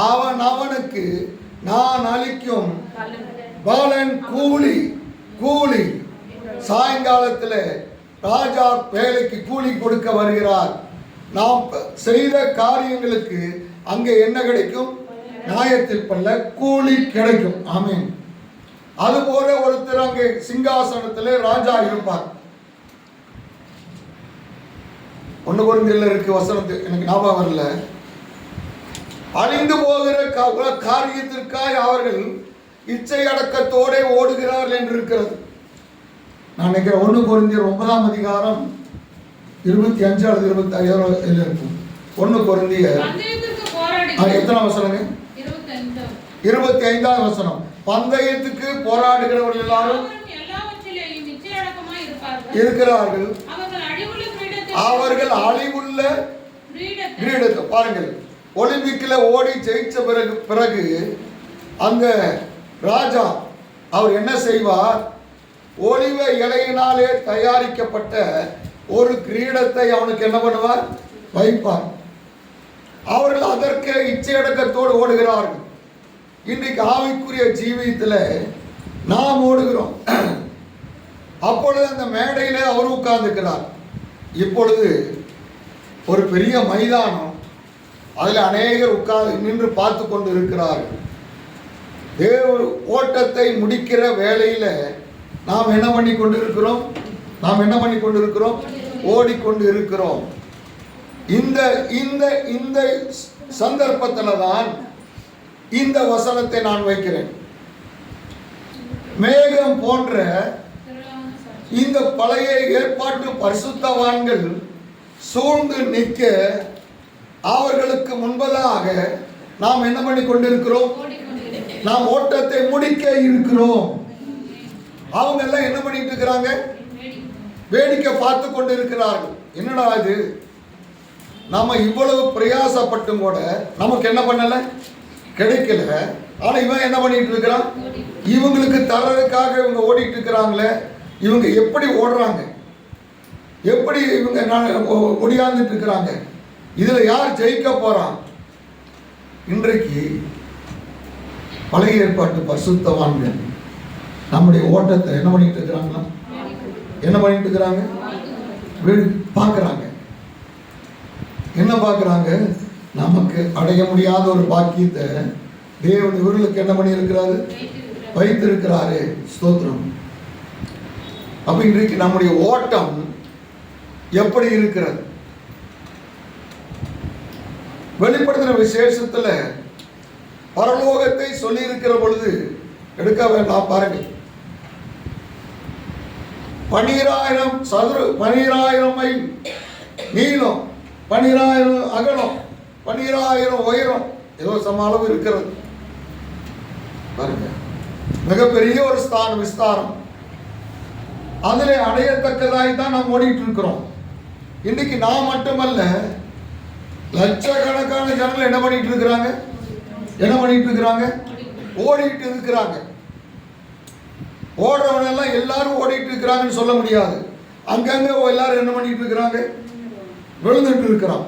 அவன் அவனுக்கு நான் அளிக்கும் பலன் கூலி. சாயங்காலத்தில் ராஜா வேலைக்கு கூலி கொடுக்க வருகிறார். நாம் செய்த காரியங்களுக்கு அங்கே என்ன கிடைக்கும், நியாயத்தில் பல்ல கூலி கிடைக்கும். ஆமென். அதுபோல ஒருத்தர் அங்கே சிங்காசனத்திலே ராஜா இருப்பார். 1 கொரிந்தியர்ல இருக்கு வசனத்து, எனக்கு ஞாபகம் வரல. அழிந்து போகிற காரியத்திற்காக அவர்கள் இச்சை அடக்கத்தோടെ ஓடுகிறார்கள் என்று இருக்கிறது. நான் நினைக்கிறேன் 1 கொரிந்தியர் 9ஆம் அதிகாரம் 25 அல்லது 25 இருக்கும். 1 கொரிந்தியர் எத்தனை வசனங்க, 25ஆம் வசனம். பந்தயத்துக்கு போராடுகிறவர்கள் எல்லாரும் இருக்கிறார்கள், அவர்கள் அழிவுள்ள கிரீடத்தை. பாருங்கள், ஒலிம்பிக்கில் ஓடி ஜெயிச்ச பிறகு அந்த ராஜா அவர் என்ன செய்வார், ஒலிவ இலையினாலே தயாரிக்கப்பட்ட ஒரு கிரீடத்தை அவனுக்கு என்ன பண்ணுவார், வைப்பார். அவர்கள் அதற்கு இச்சையடக்கத்தோடு ஓடுகிறார்கள். இன்றைக்கு ஆவிக்குரிய ஜீவியத்தில் நாம் ஓடுகிறோம். அப்பொழுது அந்த மேடையிலே அவர் உட்கார்ந்துக்கிறார். இப்பொழுது ஒரு பெரிய மைதானம், அதில் அநேகர் உட்கார்ந்து நின்று பார்த்து கொண்டு இருக்கிறார்கள். தேவ ஓட்டத்தை முடிக்கிற வேளையில் நாம் என்ன பண்ணி கொண்டிருக்கிறோம், ஓடிக்கொண்டு இருக்கிறோம். இந்த இந்த இந்த சந்தர்ப்பத்தில் தான் இந்த வசனத்தை நான் வைக்கிறேன். மேகம் போன்ற இந்த பழைய ஏற்பாட்டு பரிசுத்தவான்கள் சூழ்ந்து நிற்க அவர்களுக்கு முன்பதாக நாம் என்ன பண்ணி கொண்டிருக்கிறோம், நாம் ஓட்டத்தை முடிக்க இருக்கிறோம். அவங்க எல்லாம் என்ன பண்ணிட்டு இருக்கிறாங்க, வேடிக்கை பார்த்து கொண்டு இருக்கிறார்கள். என்னடா இது, நம்ம இவ்வளவு பிரயாசப்பட்டும் கூட நமக்கு என்ன பண்ணல, கிடைக்கல. ஆனா இவன் என்ன பண்ணிட்டு இருக்கிறான், இவங்களுக்கு தர்றதுக்காக இவங்க ஓடிட்டு இருக்கிறாங்களே, இவங்க எப்படி ஓடுறாங்க, எப்படி இவங்க ஒடியாந்துட்டு இருக்கிறாங்க, இதுல யார் ஜெயிக்க போறான், இன்றைக்கு பழைய ஏற்பாட்டு பரிசுத்தவான்கள் நம்முடைய ஓட்டத்தை என்ன பண்ணிட்டு இருக்கிறாங்களா? என்ன பண்ணிட்டு இருக்கிறாங்க? பார்க்குறாங்க. என்ன பார்க்குறாங்க? நமக்கு அடைய முடியாத ஒரு பாக்கியத்தை தேவன் இவர்களுக்கு என்ன பண்ணி இருக்கிறாரு? வைத்திருக்கிறாரு. ஸ்தோத்திரம். அப்ப இன்றைக்கு நம்முடைய ஓட்டம் எப்படி இருக்கிறது? வெளிப்படுத்தின விசேஷத்துல பரலோகத்தை சொல்லி இருக்கிற பொழுது எடுக்க வேண்டாம் பாருங்க. 12,000 மைல் நீளம், 12,000 அகலம், 12,000 உயரம், ஏதோ சம அளவு இருக்கிறது பாருங்க. மிகப்பெரிய ஒரு விஸ்தாரம். அதில் அடையத்தக்கதாய் தான் நாம் ஓடிட்டு இருக்கிறோம். இன்னைக்கு நான் மட்டுமல்ல, லட்சக்கணக்கான ஜனங்கள் என்ன பண்ணிட்டு இருக்கிறாங்க? ஓடிட்டு இருக்கிறாங்க. ஓடுறவங்க எல்லாம் எல்லாரும் ஓடிட்டு இருக்கிறாங்கன்னு சொல்ல முடியாது. அங்கங்க எல்லாரும் என்ன பண்ணிட்டு இருக்கிறாங்க? விழுந்துட்டு இருக்கிறான்.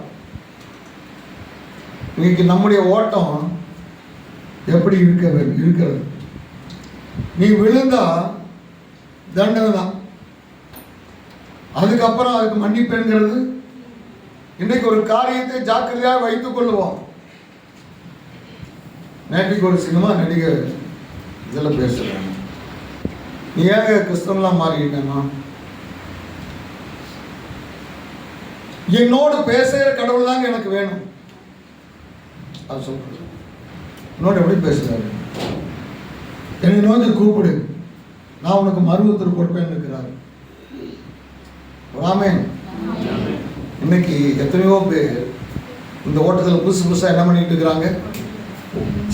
இன்னைக்கு நம்முடைய ஓட்டம் எப்படி இருக்கிறது? நீ விழுந்தா தண்டனை தான். அதுக்கப்புறம் அதுக்கு மன்னிப்புங்கிறது. இன்றைக்கு ஒரு காரியத்தை ஜாக்கிரதையாக வைத்துக் கொள்ளுவோம். நேற்றுக்கு ஒரு சினிமா நடிகர் இதில் பேசுறாங்க, நீ ஏங்க கிறிஸ்தவன்லாம் மாறிக்கிட்டேன்னா, என்னோடு பேசுகிற கடவுள் தாங்க எனக்கு வேணும். அது சொல்றது. என்னோட எப்படி பேசுறாரு? என்னை நோக்கி கூப்பிடு, நான் உனக்கு மருவத்தர் கொடுப்பேன்னு இருக்கிறாரு. ஆமென். இன்னைக்கு எத்தனையோ பேர் இந்த ஓட்டத்தில் புதுசாக என்ன பண்ணிட்டு இருக்கிறாங்க?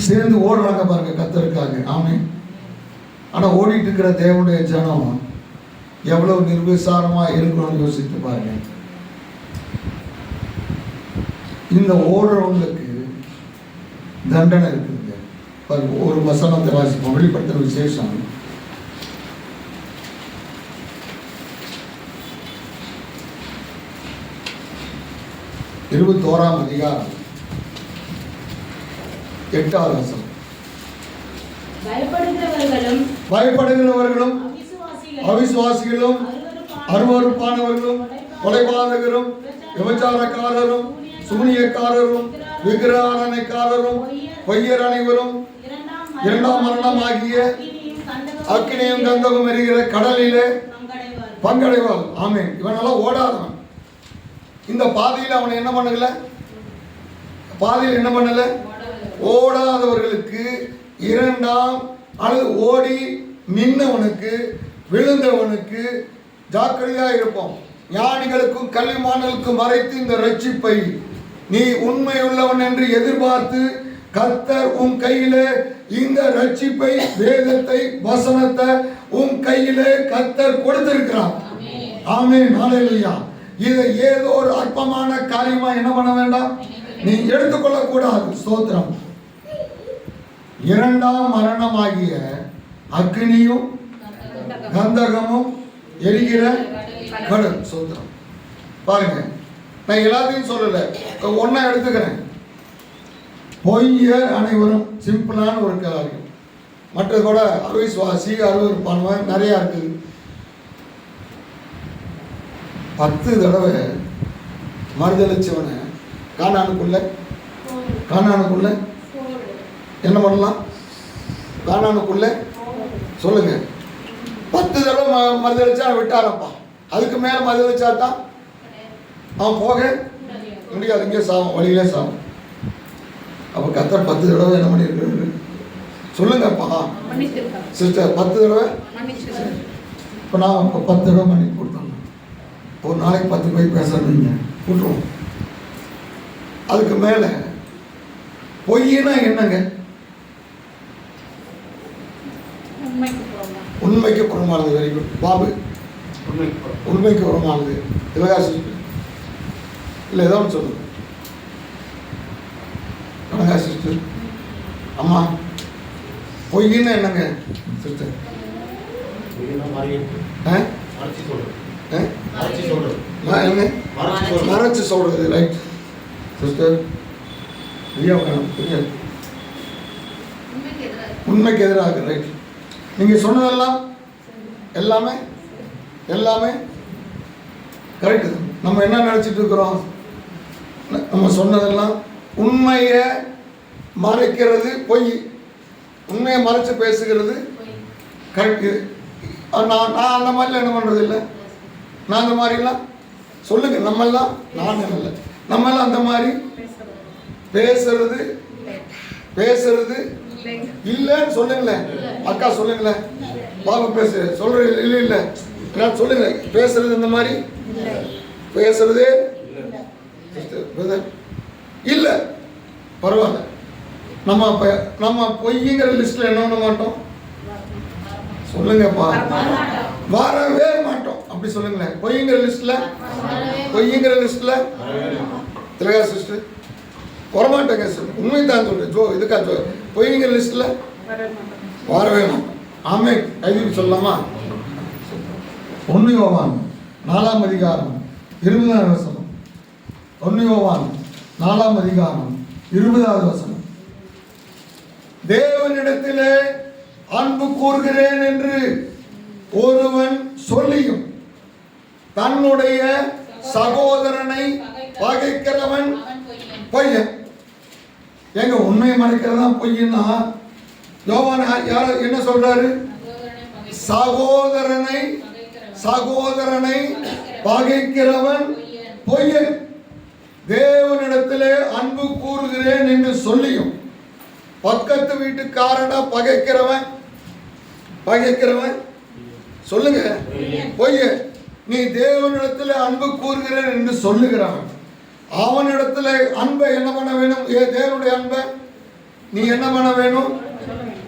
சேர்ந்து ஓடுறாங்க பாருங்க கர்த்தருக்காக. ஆமென். ஆனால் ஓடிட்டு இருக்கிற தேவனுடைய ஜனம் எவ்வளவு நிர்விசாரமாக இருக்கணும்னு யோசித்து பாருங்க. இந்த ஓடுறவங்களுக்கு தண்டனை இருக்குங்க. ஒரு வசனத்தை வாசிப்போம். வெளிப்படுத்தின விசேஷம் 21ஆம் அதிகாரம் 8வது வசனம். பயப்படுகிறவர்களும் அவிசுவாசிகளும் அருவருப்பானவர்களும் கொலைபாதகரும் விபச்சாரக்காரரும் சூனியக்காரரும் விக்கிரகாரனைக்காரரும் பொய்யர் அனைவரும் 2ஆம் மரணம் ஆகிய அக்கினியும் கந்தகம் எரிகிற கடலிலே பங்கடைவாள். ஆமென். இவனெல்லாம் ஓடாதவன். இந்த பாதையில் அவனை என்ன பண்ணல? ஓடாதவர்களுக்கு 2ஆம் அல்லது ஓடி நின்றவனுக்கு விழுந்தவனுக்கு ஜாக்கிரதையா இருப்போம். ஞானிகளுக்கும் கல்விமான்களுக்கும் மறைத்து இந்த ரட்சிப்பை நீ உண்மையுள்ளவன் என்று எதிர்பார்த்து கர்த்தர் உன் கையிலே இந்த ரட்சிப்பை, வேதத்தை, வசனத்தை உன் கையிலே கர்த்தர் கொடுத்திருக்கிறார். ஆமென். ஹல்லேலூயா. இதை ஏதோ ஒரு அற்பமான காரியமா என்ன பண்ண வேண்டாம், நீ எடுத்துக்கொள்ள கூடாது. ஸ்தோத்திரம். 2ஆம் மரணமாகிய அக்னியும் கந்தகமும் எரிகிற கடல். ஸ்தோத்திரம். பாருங்க, நான் எல்லாத்தையும் சொல்லல, ஒன்னா எடுத்துக்கிறேன். பொய்யர் அனைவரும், சிம்பிளான ஒரு காரியம். மற்றது கூட அவிசுவாசி, அருவருப்பானவன் நிறைய இருக்குது. 10 தடவை மறுதளிச்சவனை கானானுக்குள்ள என்ன பண்ணலாம்? கானானுக்குள்ள சொல்லுங்க. 10 தடவை மறுதளிச்சா விட்டாரப்பா. அதுக்கு மேல மறுதளிச்சா தான் அவன் போக முடியாது. இங்கே சாவும், வழியிலே சாவும். அப்ப கர்த்தர் 10 தடவை என்ன பண்ணிருக்காரு சொல்லுங்கப்பா சிஸ்டர்? 10 தடவை. இப்போ நான் 10 தடவை மன்னிப்பு கொடுத்தோம். ஒரு நாளைக்கு 10 போய் பேசுறீங்க விட்டுருவோம். அதுக்கு மேல பொய்னா என்னங்க? உண்மைக்கு புறமானது. Very good Babu. உண்மைக்கு புறமானது. சிவகாசி இல்லை ஏதோ ஒன்று சொல்லுங்க. கனகா சிஸ்டர். அம்மா, பொய்னா என்னங்க சிஸ்டர்? மறைச்சு சொல்றது. Right sister. புரியாது. உண்மைக்கு எதிராக. ரைட். நீங்க சொன்னதெல்லாம் எல்லாமே எல்லாமே கரெக்டு. நம்ம என்ன நினைச்சிட்டு இருக்கிறோம்? நம்ம சொன்னதெல்லாம் உண்மையை மறைக்கிறது பொய், உண்மையை மறைச்சு பேசுகிறது கரெக்டு. நான் அந்த மாதிரிலாம் என்ன பண்ணுறது இல்லை. நான் அந்த மாதிரிலாம் சொல்லுங்க. நம்மெல்லாம் நான் இல்லை, நம்மெல்லாம் அந்த மாதிரி பேசுறது இல்லைன்னு சொல்லுங்களேன். அக்கா சொல்லுங்களேன். பாபா பேசு சொல்ற இல்லை இல்லை நான் சொல்லுங்க. பேசுறது இந்த மாதிரி பேசுறதே இல்லை. பரவாயில்ல. நம்ம பொய்ங்கிற லிஸ்ட்ல என்ன பண்ண மாட்டோம் சொல்லுங்கப்பா. வரவே மாட்டோம். அப்படி சொல்லுங்களேன். பொய்ங்கிற லிஸ்ட்ல திலகா சிஸ்டர் வரமாட்டேங்க. உண்மைதான் சொல்றேன். இதுக்கா பொய்ங்கிற லிஸ்ட்ல வரவே மாட்டோம். ஆமே கைது சொல்லலாமா? 1 யோவான் 4ஆம் அதிகாரம் 20ஆவது வசனம். 1 யோவான் 4ஆம் அதிகாரம் 20ஆவது வசனம். தேவனிடத்திலே அன்பு கூறுகிறேன் என்று ஒருவன் சொல்லியும் தன்னுடைய சகோதரனை பகைக்கிறவன் பொய்யன். எங்க உண்மையை மறைக்கிறதா பொய்னா? யோவான் யார என்ன சொல்றாரு? சகோதரனை பகைக்கிறவன் பொய்யன். தேவனிடத்திலே அன்பு கூறுகிறேன் என்று சொல்லியும் பக்கத்து வீட்டுக்காரனா பகைக்கிறவன் சொல்லுங்க பொய்ய. நீ தேவனிடத்தில் அன்பு கூறுகிறேன் என்று சொல்லுகிறவன், அவனிடத்துல அன்பை என்ன பண்ண வேணும்? தேவனுடைய அன்பை நீ என்ன பண்ண வேணும்?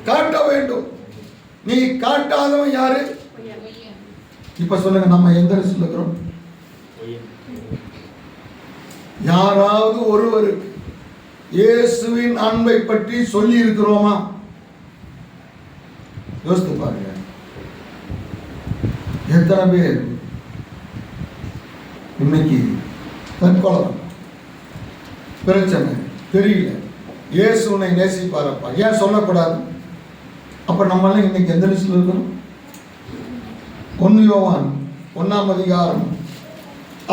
காட்ட வேண்டும். நீ காட்டாதவன் யாரு? இப்ப சொல்லுங்க, நம்ம எந்த சொல்லுகிறோம்? யாராவது ஒருவருக்கு இயேசுவின் அன்பை பற்றி சொல்லி இருக்கிறோமா? யோசித்து பாருங்க. எத்தனை பேர் இன்னைக்கு தற்கொலை பிரச்சனை தெரியல, இயேசு உன்னை நேசிப்பாரப்பா, ஏன் சொல்லக்கூடாது? அப்ப நம்மளாம் இன்னைக்கு எந்த லிஸ்ட்ல இருக்கணும்? 1 யோவான் 1ஆம் அதிகாரம்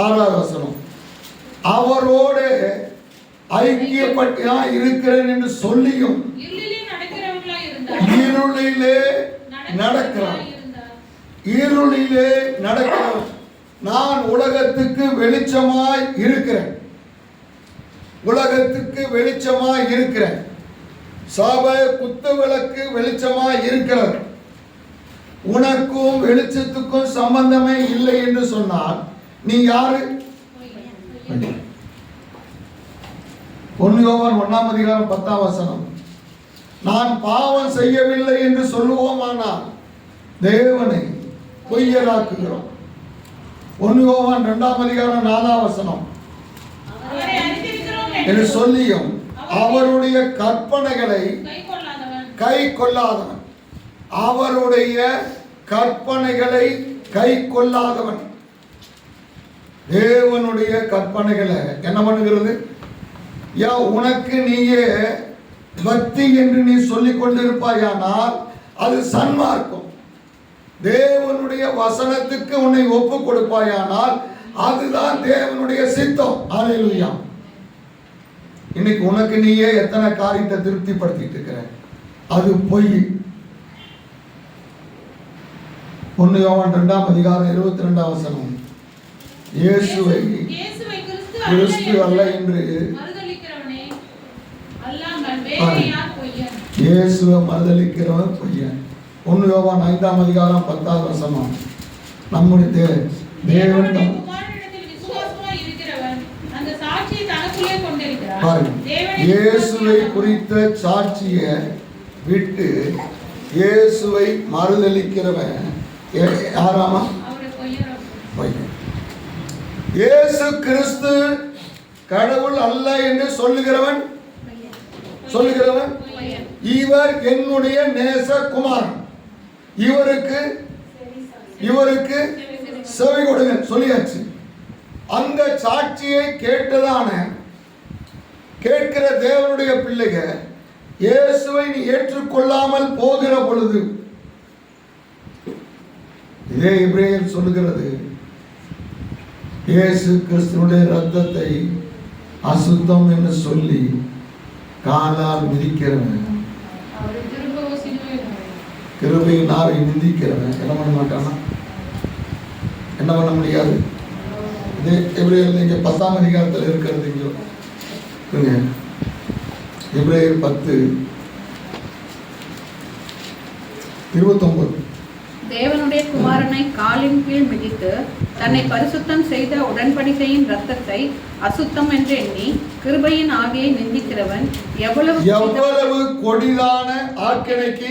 6ஆவது வசனம். அவரோட ஐக்கியப்பட்டா இருக்கிறேன் என்று சொல்லியும் இருளிலே நடக்கிறவன் நான் உலகத்துக்கு வெளிச்சமாய் இருக்கிறேன். சபை குத்து விளக்கு வெளிச்சமாய் இருக்கிறது. உனக்கும் வெளிச்சத்துக்கும் சம்பந்தமே இல்லை என்று சொன்னால் நீ யாரு? 1 யோவான் 1ஆம் அதிகாரம் 10ஆம் வசனம். நான் பாவம் செய்யவில்லை என்று சொல்லுவோமானால் தேவனை பொய்யராக்குகிறோம். 1 யோவான் 2ஆம் அதிகாரம் 4ஆம் வசனம். என்று சொல்லியும் அவருடைய கற்பனைகளை கை கொள்ளாதவன், அவருடைய கற்பனைகளை கை கொள்ளாதவன். தேவனுடைய கற்பனைகளை என்ன பண்ணுகிறது? உனக்கு நீயே பக்தி என்று நீ சொல்லிக் கொண்டிருப்பாயானால் அது சன்மார்க்கம். தேவனுடைய வசனத்துக்கு உன்னை ஒப்பு கொடுப்பாயானால் அதுதான் தேவனுடைய சித்தம். அல்லேலூயா. இன்னைக்கு உனக்கு நீயே எத்தனை காரியத்தை திருப்திப்படுத்திட்டு இருக்கிற? அது பொய். 1 யோவான் 2ஆம் அதிகாரம் 22ஆம் வசனம். இயேசுவை கிறிஸ்து அல்ல என்று இயேசுவை மறுதலிக்கிறவன் பொய்யன். 1 யோவான் 5ஆம் அதிகாரம் 10ஆவது வசனம். நம்முடைய தேவன் இயேசுவை குறித்த சாட்சியை விட்டு இயேசுவை மறுதலிக்கிறவன் யாராமா? பொய்யன். இயேசு கிறிஸ்து கடவுள் அல்ல என்று சொல்லுகிறவன் இவர் என்னுடைய நேச குமாரன், இவருக்கு செவி கொடுங்க சொல்லியாச்சு. அந்த சாட்சியை கேட்கிற தேவனுடைய பிள்ளைகள் இயேசுவை நீ ஏற்றுக்கொள்ளாமல் போகிற பொழுது, இதே எபிரேயர் சொல்லுகிறது, இயேசு கிறிஸ்துவினுடைய இரத்தத்தை அசுத்தம் என்று சொல்லி காலால் மிதிக்கிறவன், கிருபையின் நாவை மிதிக்கிறவன் என்ன பண்ண மாட்டானா? என்ன பண்ண முடியாது. இது எபிரேயர் இங்கே 10ஆம் அதிகாரத்தில் இருக்கிறது. இங்கே எபிரேயர் 10:29. தேவனுடைய குமாரனை காலின் கீழ் மிதித்து தன்னை பரிசுத்தம் செய்த உடன்படிக்கையின் இரத்தத்தை அசுத்தம் என்று எண்ணி கிருபையின் ஆவியை நிந்திக்கிறவன் எவ்வளவு கொடிதான ஆக்கினைக்கு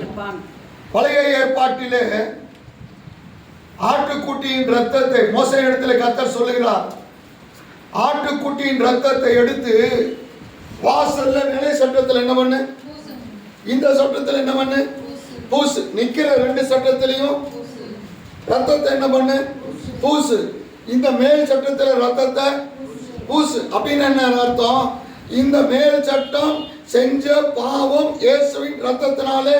இருப்பான். பழைய ஏற்பாட்டிலே ஆட்டுக்குட்டியின் இரத்தத்தை மோசே இடத்துல கர்த்தர் சொல்லுகிறார். ஆட்டுக்குட்டியின் இரத்தத்தை எடுத்து வாசல்ல நிலை சட்டத்தில் என்ன பண்ணு, இந்த சட்டத்தில் என்ன பண்ணு, பூசு. நிக்கிற 2 சட்டத்திலையும் ரத்தத்தை என்ன பண்ணு, பூசு. இந்த மேல் சட்டத்தில் ரத்தத்தை பூசு. அப்படின்னு என்ன அர்த்தம்? இந்த மேல் சட்டம் செஞ்ச பாவம் இயேசுவின் ரத்தத்தினாலே,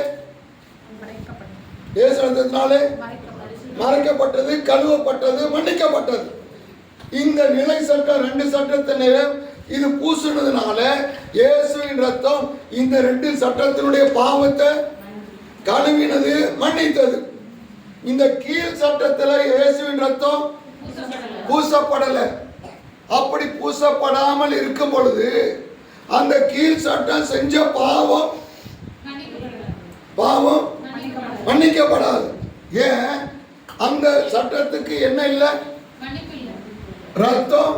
இயேசு ரத்தத்தினாலே மறைக்கப்பட்டது, கழுவப்பட்டது, மன்னிக்கப்பட்டது. இந்த நிலை சட்டம் 2 சட்டத்தினையும் இது பூசுனதுனால இயேசுவின் ரத்தம் இந்த 2 சட்டத்தினுடைய பாவத்தை கழுவினது, மன்னித்தது. இந்த கீழ் சட்டத்தில் இயேசுவின் ரத்தம் பூசப்படல. அப்படி பூசப்படாமல் இருக்கும் பொழுது அந்த கீழ் சட்டம் செஞ்ச பாவம் மன்னிக்கப்படாது. ஏன்? அந்த சட்டத்துக்கு என்ன இல்லை, ரத்தம்.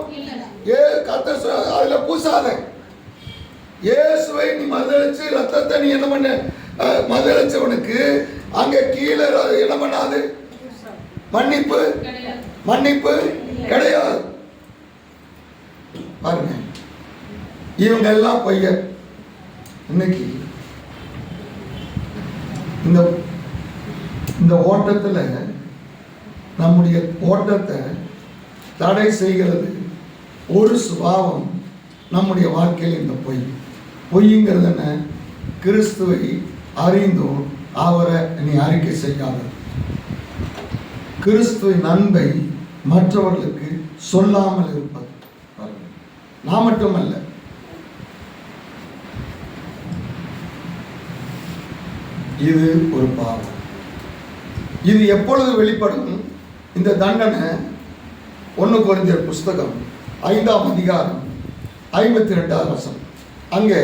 அதுல பூசாத. இயேசுவை நீ மதளிச்சு ரத்தத்தை நீ என்ன பண்ண, மதளிச்சவனுக்கு அங்க கீழே என்ன பண்ணாது, மன்னிப்பு கிடையாது. பாருங்க, இவங்க எல்லாம் பையன். இன்னைக்கு இந்த ஓட்டத்துல நம்முடைய ஓட்டத்தை தடை செய்கிறது ஒரு சுபாவம் நம்முடைய வாழ்க்கையில். இந்த பொய்ங்கிறது என்ன? கிறிஸ்துவை அறிந்தும் அவரை நீ அறிக்கை செய்யாத, கிறிஸ்துவின் அன்பை மற்றவர்களுக்கு சொல்லாமல் இருப்பது. நான் மட்டுமல்ல, இது ஒரு பாவம். இது எப்பொழுது வெளிப்படும்? இந்த தண்டனை 1 கொரிந்தியர் புஸ்தகம் 5ஆம் அதிகாரம் 52ஆம் வசனம். அங்கே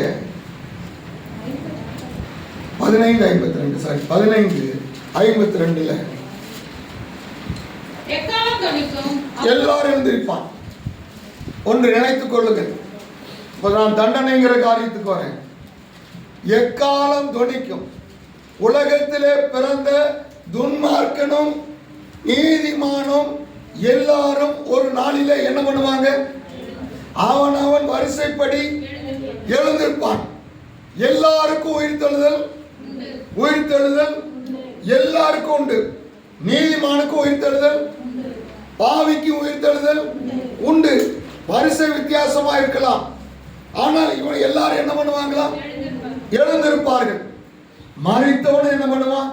15:52 எல்லாரும் எழுந்திருப்பான். ஒன்று நினைத்துக் கொள்ளுங்கள். நான் தண்டனைங்கிற காரியத்துக்கு வரேன். எக்காலம் தொனிக்கும். உலகத்திலே பிறந்த துன்மார்க்கனும் நீதிமானும் எல்லாரும் ஒரு நாளிலே என்ன பண்ணுவாங்க? அவன் வரிசைப்படி எழுந்திருப்பான். எல்லாருக்கும் உயிர்த்தெழுதல் எல்லாருக்கும் உண்டு. நீதிமானுக்கு உயிர்த்தெழுதல், பாவிக்கு உயிர்த்தெழுதல் உண்டு. வரிசை வித்தியாசமா இருக்கலாம். ஆனால் இவன் எல்லாரும் என்ன பண்ணுவாங்களா? எழுந்திருப்பார்கள். மரித்தவனும் என்ன பண்ணுவான்?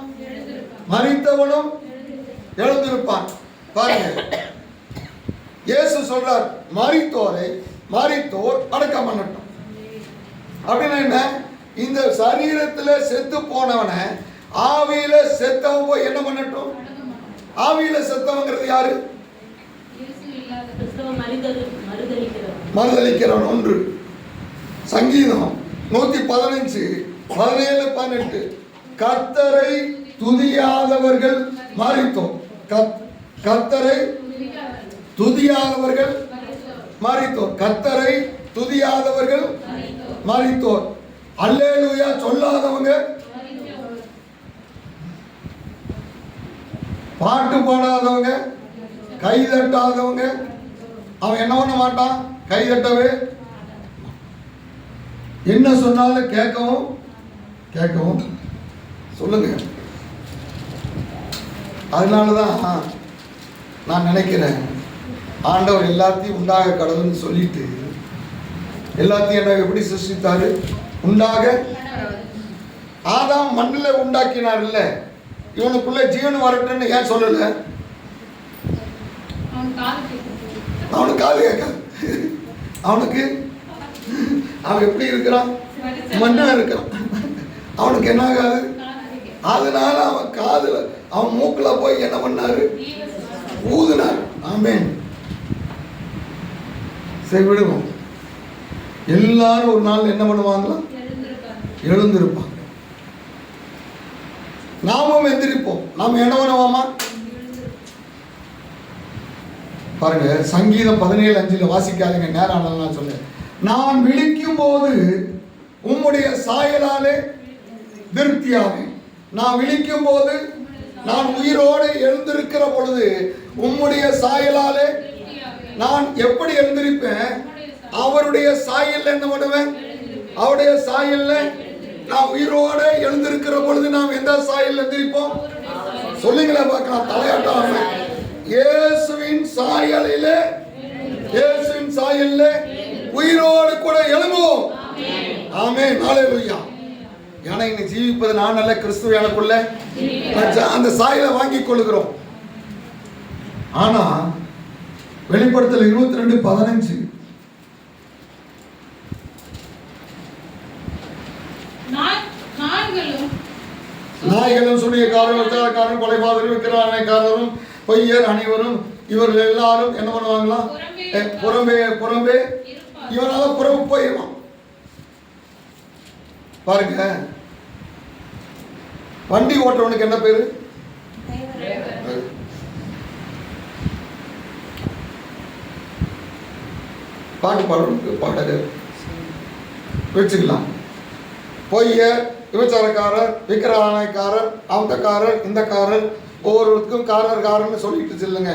மரித்தவனும் எழுந்திருப்பான். பாருங்க, இயேசு சொல்றார், மரித்தோர் அடக்கம் பண்ணட்டும். அப்படின்னா என்ன? இந்த சரீரத்துல செத்து போனவனை ஆவியில செத்தவன் போய் என்ன பண்ணட்டும்? ஆவியில செத்தவங்கிறது யாரு? மறுதலிக்கிறவன். 1 சங்கீதம் 115 17 18 கர்த்தரை துதியாதவர்கள் மரித்தோர். கர்த்தரை துதியாதவர்கள் மரித்தோர். கர்த்தரை துதியாதவர்கள் மரித்தோர். அல்லேலூயா சொல்லாதவங்க, பாட்டு பாடாதவங்க, கை தட்டாதவங்க, அவன் என்ன பண்ண மாட்டான்? கை தட்டவே, என்ன சொன்னாலும் கேட்கவும் சொல்லுங்க. அதனாலதான் நான் நினைக்கிறேன், ஆண்டவர் எல்லாத்தையும் உண்டாக கடவுள்னு சொல்லிட்டு எல்லாத்தையும் என்ன எப்படி சிருஷ்டித்தாரு? உண்டாக. ஆதாம் மண்ணில் உண்டாக்கினார் இல்ல, இவனுக்குள்ள ஜீவன் வரட்டுன்னு ஏன் சொல்லல? அவனுக்கு காது கேட்காது. அவனுக்கு அவன் எப்படி இருக்கிறான்? மண்ணா இருக்கான். அவனுக்கு என்ன ஆகாது? அதனால அவன் காதுல அவன் மூக்குல போய் என்ன பண்ணாரு? ஊதுனார். ஆமென். சரி விடுவோம். எல்லாரும் ஒரு நாள் என்ன பண்ணுவாங்களா? எழுந்திருப்பாங்க. நாமும் எந்திரிப்போம். நாம் என்ன பண்ணுவோமா? பாருங்க, சங்கீதம் 17:5 வாசிக்காதீங்க, நேரம் ஆனாலும் நான் சொல்ல. நான் விழிக்கும் போது உம்முடைய சாயலாலே திருப்தியாவேன். நான் விழிக்கும் போது, நான் உயிரோடு எழுந்திருக்கிற பொழுது உம்முடைய சாயலாலே நான் எப்படி எழுந்திருப்பேன்? அவருடைய சாயல்ல என்ன பண்ணுவேன்? அவருடைய சாயல்ல நான் உயிரோடு எழுந்திருக்கிற பொழுது நாம் எந்த சாயல் எழுந்திருப்போம்? சொல்லுங்களேன் பார்க்கலாம். தலையாட்டம். இயேசுவின் சாயலிலே, இயேசுவின் சாயலிலே உயிரோடு கூட எழும்புவோம். ஆமென். ஹல்லேலூயா. ஏன்னா இன்னைக்கு ஜீவிப்பது நான் அல்ல, கிறிஸ்துவ எனக்குள்ள அந்த சாயலை வாங்கிக் கொள்கிறோம். ஆனா வெளிப்படுத்தல் 22:15 நாய்களும் சூனியக்காரரும் விசாரக்காரரும் கொலைபாதகரும் விக்கிரகாரரும் பொய்யர் அனைவரும் இவர்கள் எல்லாரும் என்ன பண்ணுவாங்களா? புறம்பே புறம்பே இவனால புறம்பு போயிடுவான். பாருங்க, வண்டி ஓட்டுறவனுக்கு என்ன பேரு? பாட்டு பாடுறவனுக்கு பாடகர் வச்சுக்கலாம். பொய்யர், விபச்சாரக்காரர், விக்கிரகாரர், அந்தக்காரர், இந்தக்காரர், ஒவ்வொருக்கும் காரர்னு சொல்லிட்டு சொல்லுங்க.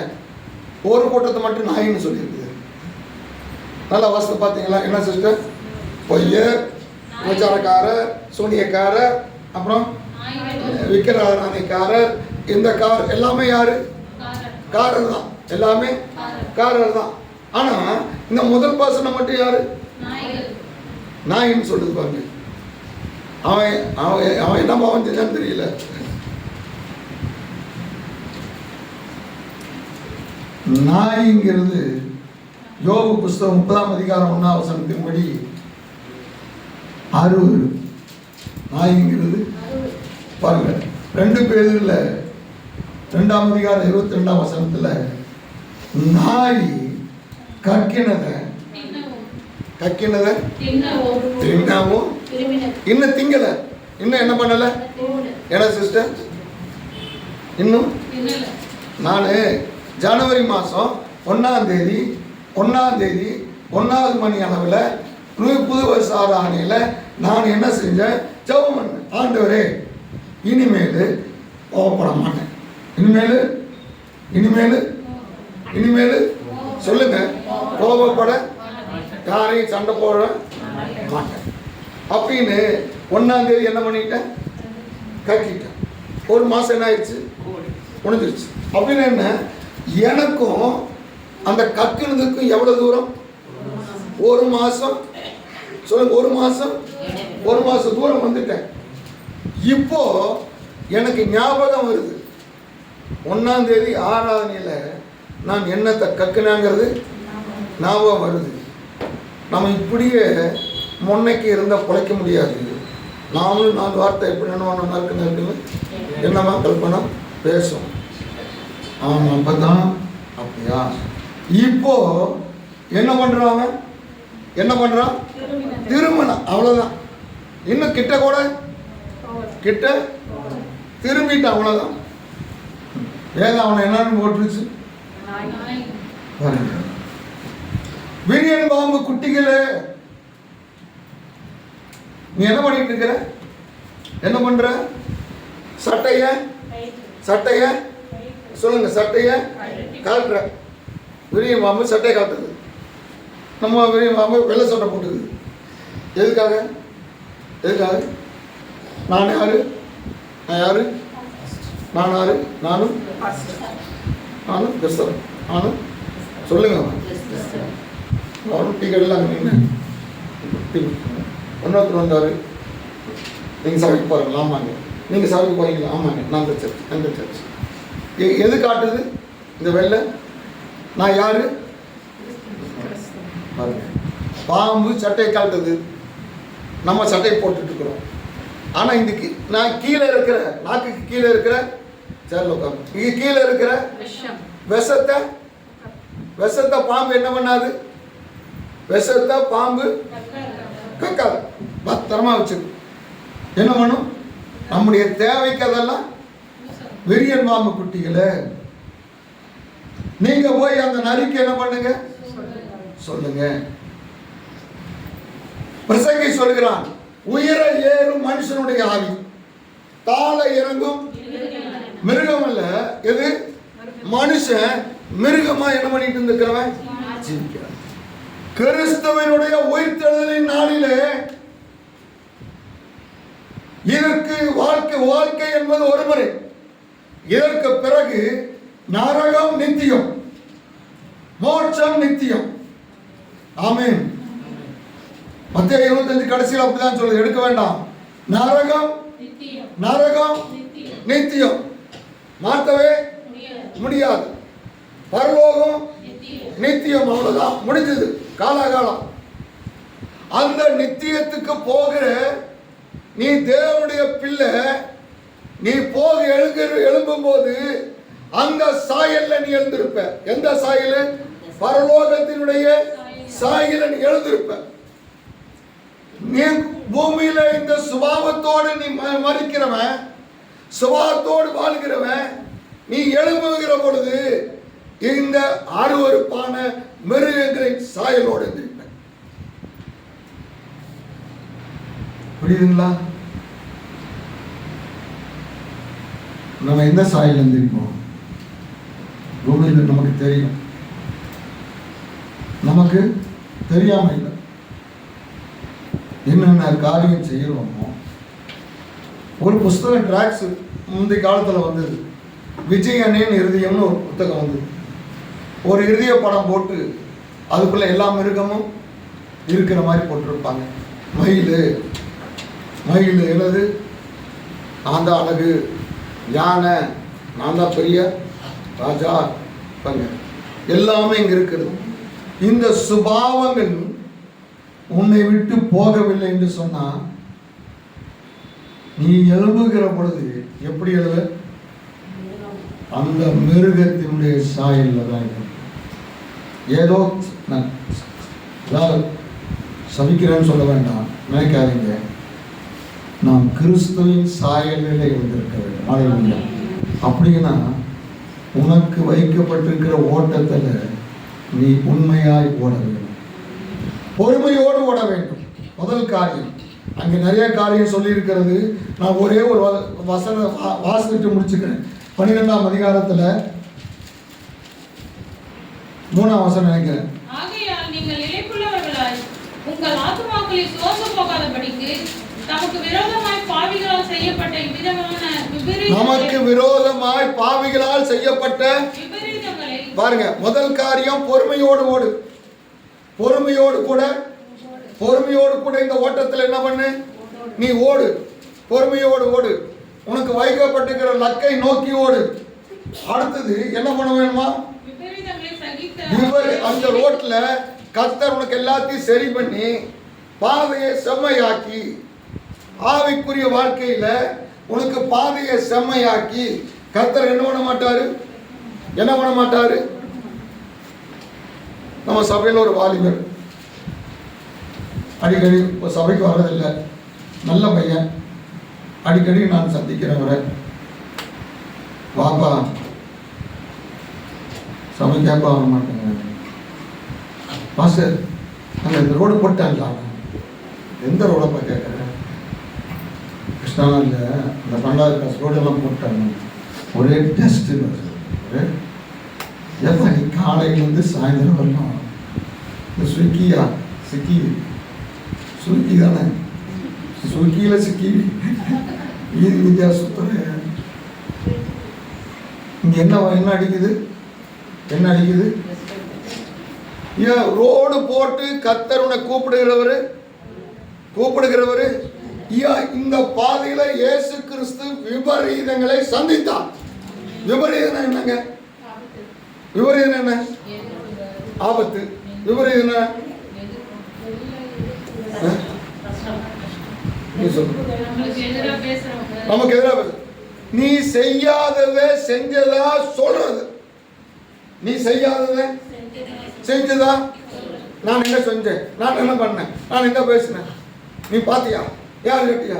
ஒரு கூட்டத்தை மட்டும் நாயின்னு சொல்லியிருக்குது. நல்லா வாசித்து பார்த்தீங்களா? என்ன சிஸ்டர்? பொய்யர், விபச்சாரக்காரர், சூனியக்காரர், அப்புறம் விக்கிரகாரர், இந்த கார் எல்லாமே யாரு? காரர் தான். எல்லாமே காரர் தான். ஆனா இந்த முதல் பாசனம் மட்டும் யாரு? நாயின்னு சொல்லுது பாருங்க. அவன் அவன் அவன் என்ன பாவம் செஞ்சான்னு தெரியல. நாய்ங்கிறது யோபு புஸ்தகம் 30:1 அருள். நாய்ங்கிறது பாருங்க, 2 பேதுல 2:22 நாய் கக்கினத தின்னவும் இன்னும் திங்கல, இன்னும் என்ன பண்ணல? என்ன சிஸ்டர்? இன்னும் நான் ஜனவரி மாதம் 1ஆம் தேதி 1வது மணி அளவில் புது வருஷ ஆராதனையில் நான் என்ன செஞ்சேன்? ஜெபம் பண்ணேன். ஆண்டவரே, இனிமேல் கோவப்பட மாட்டேன். இனிமேல் சொல்லுங்க, கோபப்பட, யாரையும் சண்டை போட மாட்டேன் அப்படின்னு 1ஆம் தேதி என்ன பண்ணிட்டேன்? கக்கிட்டேன். ஒரு மாதம் என்ன ஆயிடுச்சு? முடிஞ்சிருச்சு. அப்படின்னு என்ன, எனக்கும் அந்த கக்கினதுக்கும் எவ்வளவு தூரம்? 1 மாதம். சொல்லுங்க, 1 மாதம் தூரம் வந்துட்டேன். இப்போ எனக்கு ஞாபகம் வருது, 1ஆம் தேதி ஆராதனையில் நான் என்னத்தை கக்குனாங்கிறது ஞாபகம் வருது. நம்ம இப்படியே முன்னைக்கு இருந்தால் பிழைக்க முடியாது. நாமளும் 4 வார்த்தை எப்படி இருக்குன்னு என்னமா கல்பனா பேசும். ஆமாம், அப்போ தான் அப்படியா? இப்போ என்ன பண்ணுறான்? திருமணம். அவ்வளோதான். இன்னும் கிட்ட திரும்பிட்டு அவ்வளோதான். வேலை அவனை என்னன்னு போட்டுருச்சு. விரியன் பாம்பு குட்டிகளே, நீ என்ன பண்ணிட்டு இருக்கிற? என்ன பண்ற? சட்டைய சொல்லுங்க, சட்டைய காட்டுற. விரியன் பாம்பு சட்டையை காட்டுது. நம்ம விரியன் பாம்பு வெள்ளை சட்டை போட்டுக்குது. எதுக்காக? நான் யாரு? நானும் கிறிஸ்தவன். நானும் சொல்லுங்க, அவரும் டீ கடையில் அங்கே நின்று இன்னொருத்தர் வந்தார், நீங்கள் சபைக்கு போகிறீங்களா? ஆமாங்க. நீங்கள் சபைக்கு போகிறீங்களா? ஆமாங்க. நான் அந்த சர்ச். எது காட்டுது இந்த வெள்ளை? நான் யாரு? பாருங்க, பாம்பு சட்டையை காட்டுது, நம்ம சட்டையை போட்டுட்டு இருக்கிறோம். ஆனால் இதுக்கு நான் கீழே இருக்கிற, நாக்குக்கு கீழே இருக்கிற சேர்ல உட்காந்து, இங்கே கீழே இருக்கிற விஷத்தை பாம்பு என்ன பண்ணாது? விஷத்தை பாம்பு கக்காது, பத்திரமா வச்சுக்கும். என்ன பண்ணும்? நம்முடைய தேவைக்கு அதெல்லாம் விரியன் பாம்பு குட்டிகளை நீங்க போய் அந்த நரிக்கு என்ன பண்ணுங்க? சொல்லுங்க. பிரசங்கி சொல்கிறான், உயர ஏறும் மனுஷனுடைய ஆவி, தாழ இறங்கும் மிருகம் அல்ல. எது? மனுஷன் மிருகமா என்ன பண்ணிட்டு இருக்கிறவன் ஜீவிக்கிறான். கிறிஸ்துவனுடைய உயிர்த்தெழுதலின் நாளிலே இதற்கு வாழ்க்கை என்பது ஒரு முறை. இதற்கு பிறகு நரகம் நித்தியம், மோட்சம் நித்தியம். ஆமென். மத்தேயு 25 கடைசியில் அப்படிதான் சொல்லுது, எடுக்க வேண்டாம். நரகம் நித்தியம், மாற்றவே முடியாது. பரலோகம் நித்தியம், அவ்வளவுதான், முடிஞ்சது, காலாகாலம். அந்த நித்தியத்துக்கு போகிற நீ தேவனுடைய பிள்ளை, நீ போக எழும்பும் போது அந்த சாயல்ல நீ எழுந்திருப்ப. எந்த சாயல்? பரலோகத்தினுடைய சாயல்ல நீ எழுந்திருப்ப. நீ பூமியில இந்த சுபாவத்தோடு நீ மறிக்கிறவன், சுபாவத்தோடு வாழ்கிறவன், நீ எழும்புகிற பொழுது இந்த அருவருப்பான மிருகங்களின் சாயலோடு எழுந்திருப்ப. புரியுதுங்களா? நம்ம எந்த சாயல் எழுந்திருப்போம்? பூமியில் நமக்கு தெரியும், நமக்கு தெரியாம இல்லை. என்னென்ன காரியம் செய்யறோமோ. ஒரு புஸ்தகம் டிராக்ஸ் முந்தைய காலத்தில் வந்தது, விஜயனின் இருதயம்னு ஒரு புத்தகம் வந்தது. ஒரு இருதய படம் போட்டு அதுக்குள்ள எல்லா மிருகமும் இருக்கிற மாதிரி போட்டிருப்பாங்க. மயில் என்னது? நான் தான் அழகு. யானை, நான் தான் பெரிய ராஜா. எல்லாமே இங்க இருக்கிறது. இந்த சுபாவங்கள் உன்னை விட்டு போகவில்லை என்று சொன்னா, நீ எழும்புகிற பொழுது எப்படி எழுவ? அந்த மிருகத்தினுடைய சாயல்ல தான். ஏதோ நான் சபிக்கிறேன்னு சொல்ல வேண்டாம், நினைக்காதீங்க. நாம் கிறிஸ்துவின் சாயலில் இருந்திருக்க வேண்டும். அப்படின்னா உனக்கு வைக்கப்பட்டிருக்கிற ஓட்டத்தில் நீ உண்மையாய் ஓட வேண்டும், பொறுமையோடு ஓட வேண்டும். முதல் காரியம். அங்கே நிறைய காரியம் சொல்லியிருக்கிறது. நான் ஒரே ஒரு வசனம் வாசிட்டு முடிச்சுக்கிறேன். 12ஆம் அதிகாரத்தில் 3ஆம் வசனம் நினைக்கிறேன். ஆகையால் நீங்கள் இளைப்புள்ளவர்களாய் உங்கள் ஆத்துமாக்களை சோர்ந்து போகாதபடிக்கு நமக்கு விரோதமாய் பாவிகளால் செய்யப்பட்ட விபரீதங்களை பாருங்க. முதல் காரியம் பொறுமையோடு ஓடு. பொறுமையோடு கூட இந்த ஓட்டத்தில் என்ன பண்ணு? நீ ஓடு, பொறுமையோடு ஓடு. உனக்கு வைக்கப்பட்டிருக்கிற லக்கை நோக்கி ஓடு. அடுத்தது என்ன பண்ண வேணுமா? அந்த ரோட்ல கர்த்தர் உனக்கு எல்லாத்தையும் சரி பண்ணி பாதையை செம்மையாக்கி, ஆவிக்குரிய வாழ்க்கையில உனக்கு பாதையை செம்மையாக்கி கர்த்தர் என்ன பண்ண மாட்டாரு? நம்ம சபையில் ஒரு வாலிபர் அடிக்கடி சபைக்கு வர்றதில்லை, நல்ல பையன். அடிக்கடி நான் சந்திக்கிறவரை, வாப்பா சபை கேட்பா வர மாட்டேங்க. மாஸ்டர் அங்கே இந்த ரோடு போட்டாங்களா? எந்த ரோடப்பா கேட்குறேன்? கிருஷ்ணாவில் அந்த 12வது கிளாஸ் ரோடெல்லாம் போட்டாங்க. ஒரே டெஸ்ட்டு. ஒரே எப்போ நீ காலையிலேருந்து சாயந்தரம் வரலாம். இந்த ஸ்விக்கி தானே, ஸ்விக்கியில் சிக்கி இது வித்தியாசத்துல இங்கே என்ன அடிக்குது? ஏன் ரோடு போட்டு கர்த்தர் உன்னை கூப்பிடுகிறவர் கூப்பிடுகிறவரு. இந்த பாதையில இயேசு கிறிஸ்து விபரீதங்களை சந்தித்தார். விபரீதம் என்னங்க? விபரீதம் என்ன? ஆபத்து. விபரீதம் என்ன? நமக்கு எதிராக நீ செய்யாததை செஞ்சதா சொல்றது. நீ செய்யாததை செஞ்சதா? நான் என்ன செஞ்சேன்? நான் என்ன பண்ணேன்? நான் என்ன பேசினேன்? நீ பாத்தியா? யார் கேட்டியா?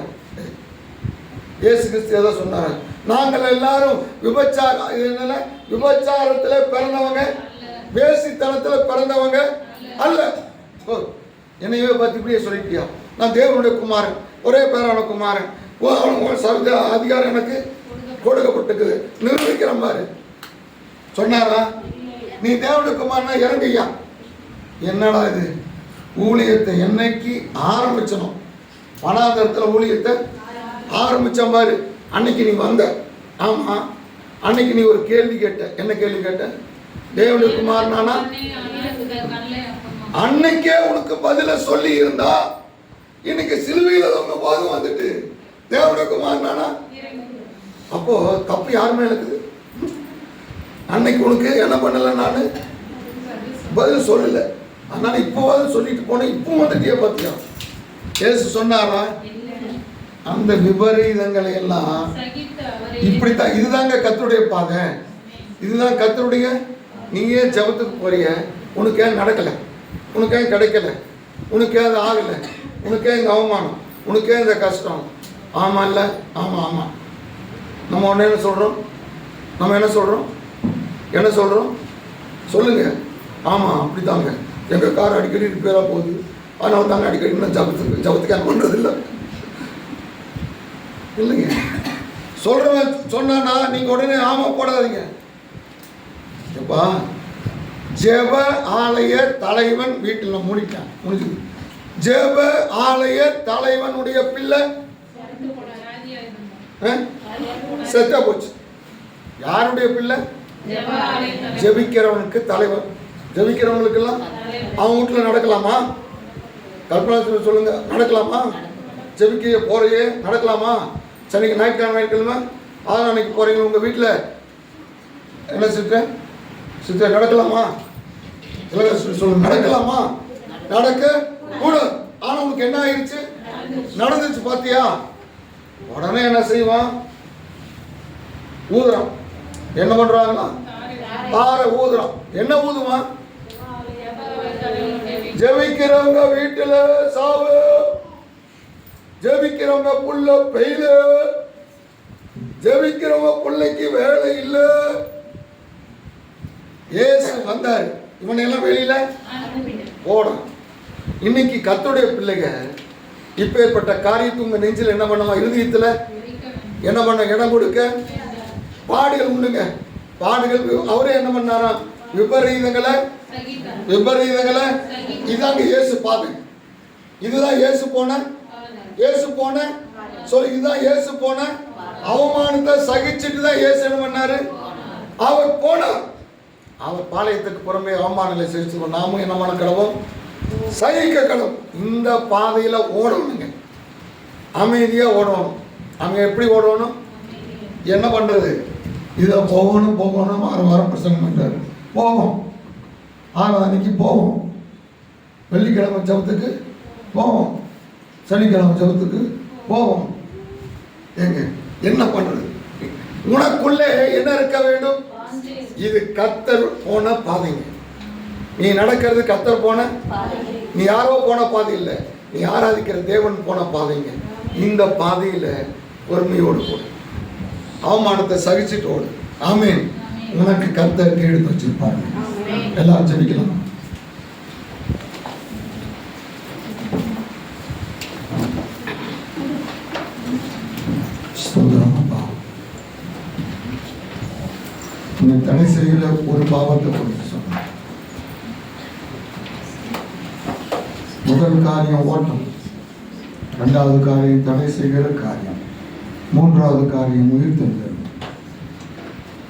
இயேசு கிறிஸ்து ஏதோ சொன்னாரு. நாங்கள் எல்லாரும் விபச்சாரத்தில் பிறந்தவங்க, வேசித்தனத்தில் பிறந்தவங்க அல்ல. என்னையவே பத்தி இப்படியே சொல்லிட்டியா? நான் தேவனுடைய குமாரன், ஒரே பேரான குமாரன், சர்வ அதிகாரம் எனக்கு கொடுக்கப்பட்டிருக்குது நிரூபிக்கிற மாதிரி சொன்னாரா? நீ தேவனுடைய குமாரனா இறங்குயா. என்னடா இது? ஊழியத்தை என்னைக்கு ஆரம்பிச்சனும்? வனாந்தரத்தில் ஊழியத்தை ஆரம்பிச்ச மாதிரி அன்னைக்கு நீ வந்த. ஆமா, அன்னைக்கு நீ ஒரு கேள்வி கேட்ட. என்ன கேள்வி கேட்ட? தேவனுடைய குமாரனானா? அன்னைக்கே உனக்கு பதில சொல்லி இருந்தா இன்னைக்கு சிலுவையில உங்க போதும் வந்துட்டு தேவனுடைய குமாரனானா? அப்போ தப்பு யாருமே இருக்குது. அன்னைக்கு உனக்கு என்ன பண்ணல, நான் பதில் சொல்லல, அதனால இப்போவாது சொல்லிட்டு போனேன். இப்போ வந்துட்டே பார்த்தியா? இயேசு சொன்னாரா? அந்த விபரீதங்களை எல்லாம் இப்படித்தான். இதுதாங்க கர்த்தருடைய பாதை, இதுதான் கர்த்தருடைய. நீயே ஜெபத்துக்கு போறிய, உனக்கு ஏன் நடக்கல? உனக்கு ஏன் கிடைக்கல? உனக்கு ஏன் அது ஆகல? உனக்கு ஏன் இந்த அவமானம்? உனக்கு ஏன் இந்த கஷ்டம்? ஆமா இல்ல? ஆமா ஆமா. நம்ம ஒன்று என்ன சொல்றோம்? நம்ம என்ன சொல்றோம்? என்ன சொல்றோம்? சொல்லுங்க. ஆமா அப்படித்தாங்க, எங்க கார் அடிக்கடி ரிப்பேரா போகுது, அதனால தாங்க அடிக்கடி இன்னும் ஜபத்துக்கு என்ன பண்றது இல்லை இல்லைங்க. சொல்றவன் சொன்னா நீங்க உடனே ஆமா போடாதீங்க. எப்பா, ஜெப ஆலய தலைவன் வீட்டில் மூடிட்டான், முடிஞ்சது. ஜெப ஆலய தலைவனுடைய பிள்ளை செத்தா போச்சு. யாருடைய பிள்ளை? ஜெபிக்கிறவனுக்கு தலைவன். ஜெபிக்கிறவங்களுக்கு எல்லாம் அவன் வீட்டில் நடக்கலாமா? கல்பனா சொல்லுங்க, நடக்கலாமா? ஜெபிக்க போறையே நடக்கலாமா? சனிக்கு ஞாயிற்றுக்கிழமை அதான் அன்னைக்கு போறீங்க உங்க வீட்டில் என்ன சித்த நடக்கலாமா? சொல்லுங்க, நடக்கலாமா? நடக்க கூட. ஆனா உனக்கு என்ன ஆயிடுச்சு? நடந்துச்சு பாத்தியா? உடனே என்ன செய்வான்? ஊதுறான். என்ன பண்றாங்கன்னா தார ஊதுறான். என்ன ஊதுவான்? ஜெபிக்கிறவங்க வீட்டுல சாவு, ஜெபிக்கிறவங்க புள்ள பெய்து, ஜெபிக்கிறவங்க பிள்ளைக்கு வேலை இல்லை. ஏசு வந்தாரு, இவனெல்லாம் வெளியில போட. இன்னைக்கு கர்த்தருடைய பிள்ளைங்க இப்பேற்பட்ட காரியத்தை உங்க நெஞ்சில் என்ன பண்ணுமா? இருதயத்தில் என்ன பண்ண இடம் கொடுக்க பாடுகள் உண்டுங்க. பாடுகள் அவரே என்ன பண்ணாரா? விபரீதங்களை இதாங்க இயேசு பாதை. இதுதான் இயேசு போன சொல்லி, இதுதான் இயேசு போன அவமானத்தை சகிச்சுட்டு தான் இயேசு என்ன பண்ணாரு? அவர் போனார். அவர் பாளையத்துக்கு புறமே அவமானங்களை சகிச்சு நாமும் என்ன பண்ண கடவும் சகிக்க கடவும். இந்த பாதையில ஓடணுங்க, அமைதியா ஓடணும். அங்க எப்படி ஓடணும்? என்ன பண்றது? இதை போகணும் வாரம் பிரசங்கம் பண்றாரு. போவோம், அன்னைக்கு போவோம், வெள்ளிக்கிழமை ஜபத்துக்கு போவோம், சனிக்கிழமை ஜபத்துக்கு போவோம். ஏங்க என்ன பண்றது? உனக்குள்ளே என்ன இருக்க வேண்டும்? இது கர்த்தர் போன பாதைங்க. நீ நடக்கிறது கர்த்தர் போன, நீ யாரோ போன பாதை இல்லை, நீ ஆராதிக்கிற தேவன் போன பாதைங்க. இந்த பாதையில பொறுமையோடு போடு, அவமானத்தை சகிச்சுட்டு ஓடு. ஆமீன். உனக்கு கர்த்தருக்கு எடுத்து வச்சிருப்பாங்க. எல்லாரும் ஜெபிக்கலாம். தடை செய்யல ஒரு பாவத்தை குறித்து சொன்ன. முதல் காரியம் ஓட்டம், இரண்டாவது காரியம் தடை செய்கிற காரியம், மூன்றாவது காரியம் உயிர்த்தெழுதல்.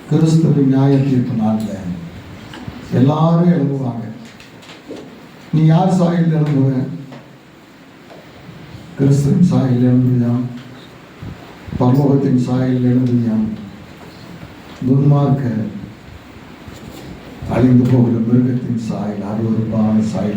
கிறிஸ்துவின் நியாய தீர்ப்பு நாளில் எல்லாரும் எழுதுவாங்க. நீ யார் சாயலில் எழுதுவ? கிறிஸ்துவின் சாயல் எழுதுயாம், பரலோகத்தின் சாயல் எழுதுயாம், துன்மார்க்க அழிந்து போகிற மிருகத்தின் சாயல், அருவருப்பான சாயல்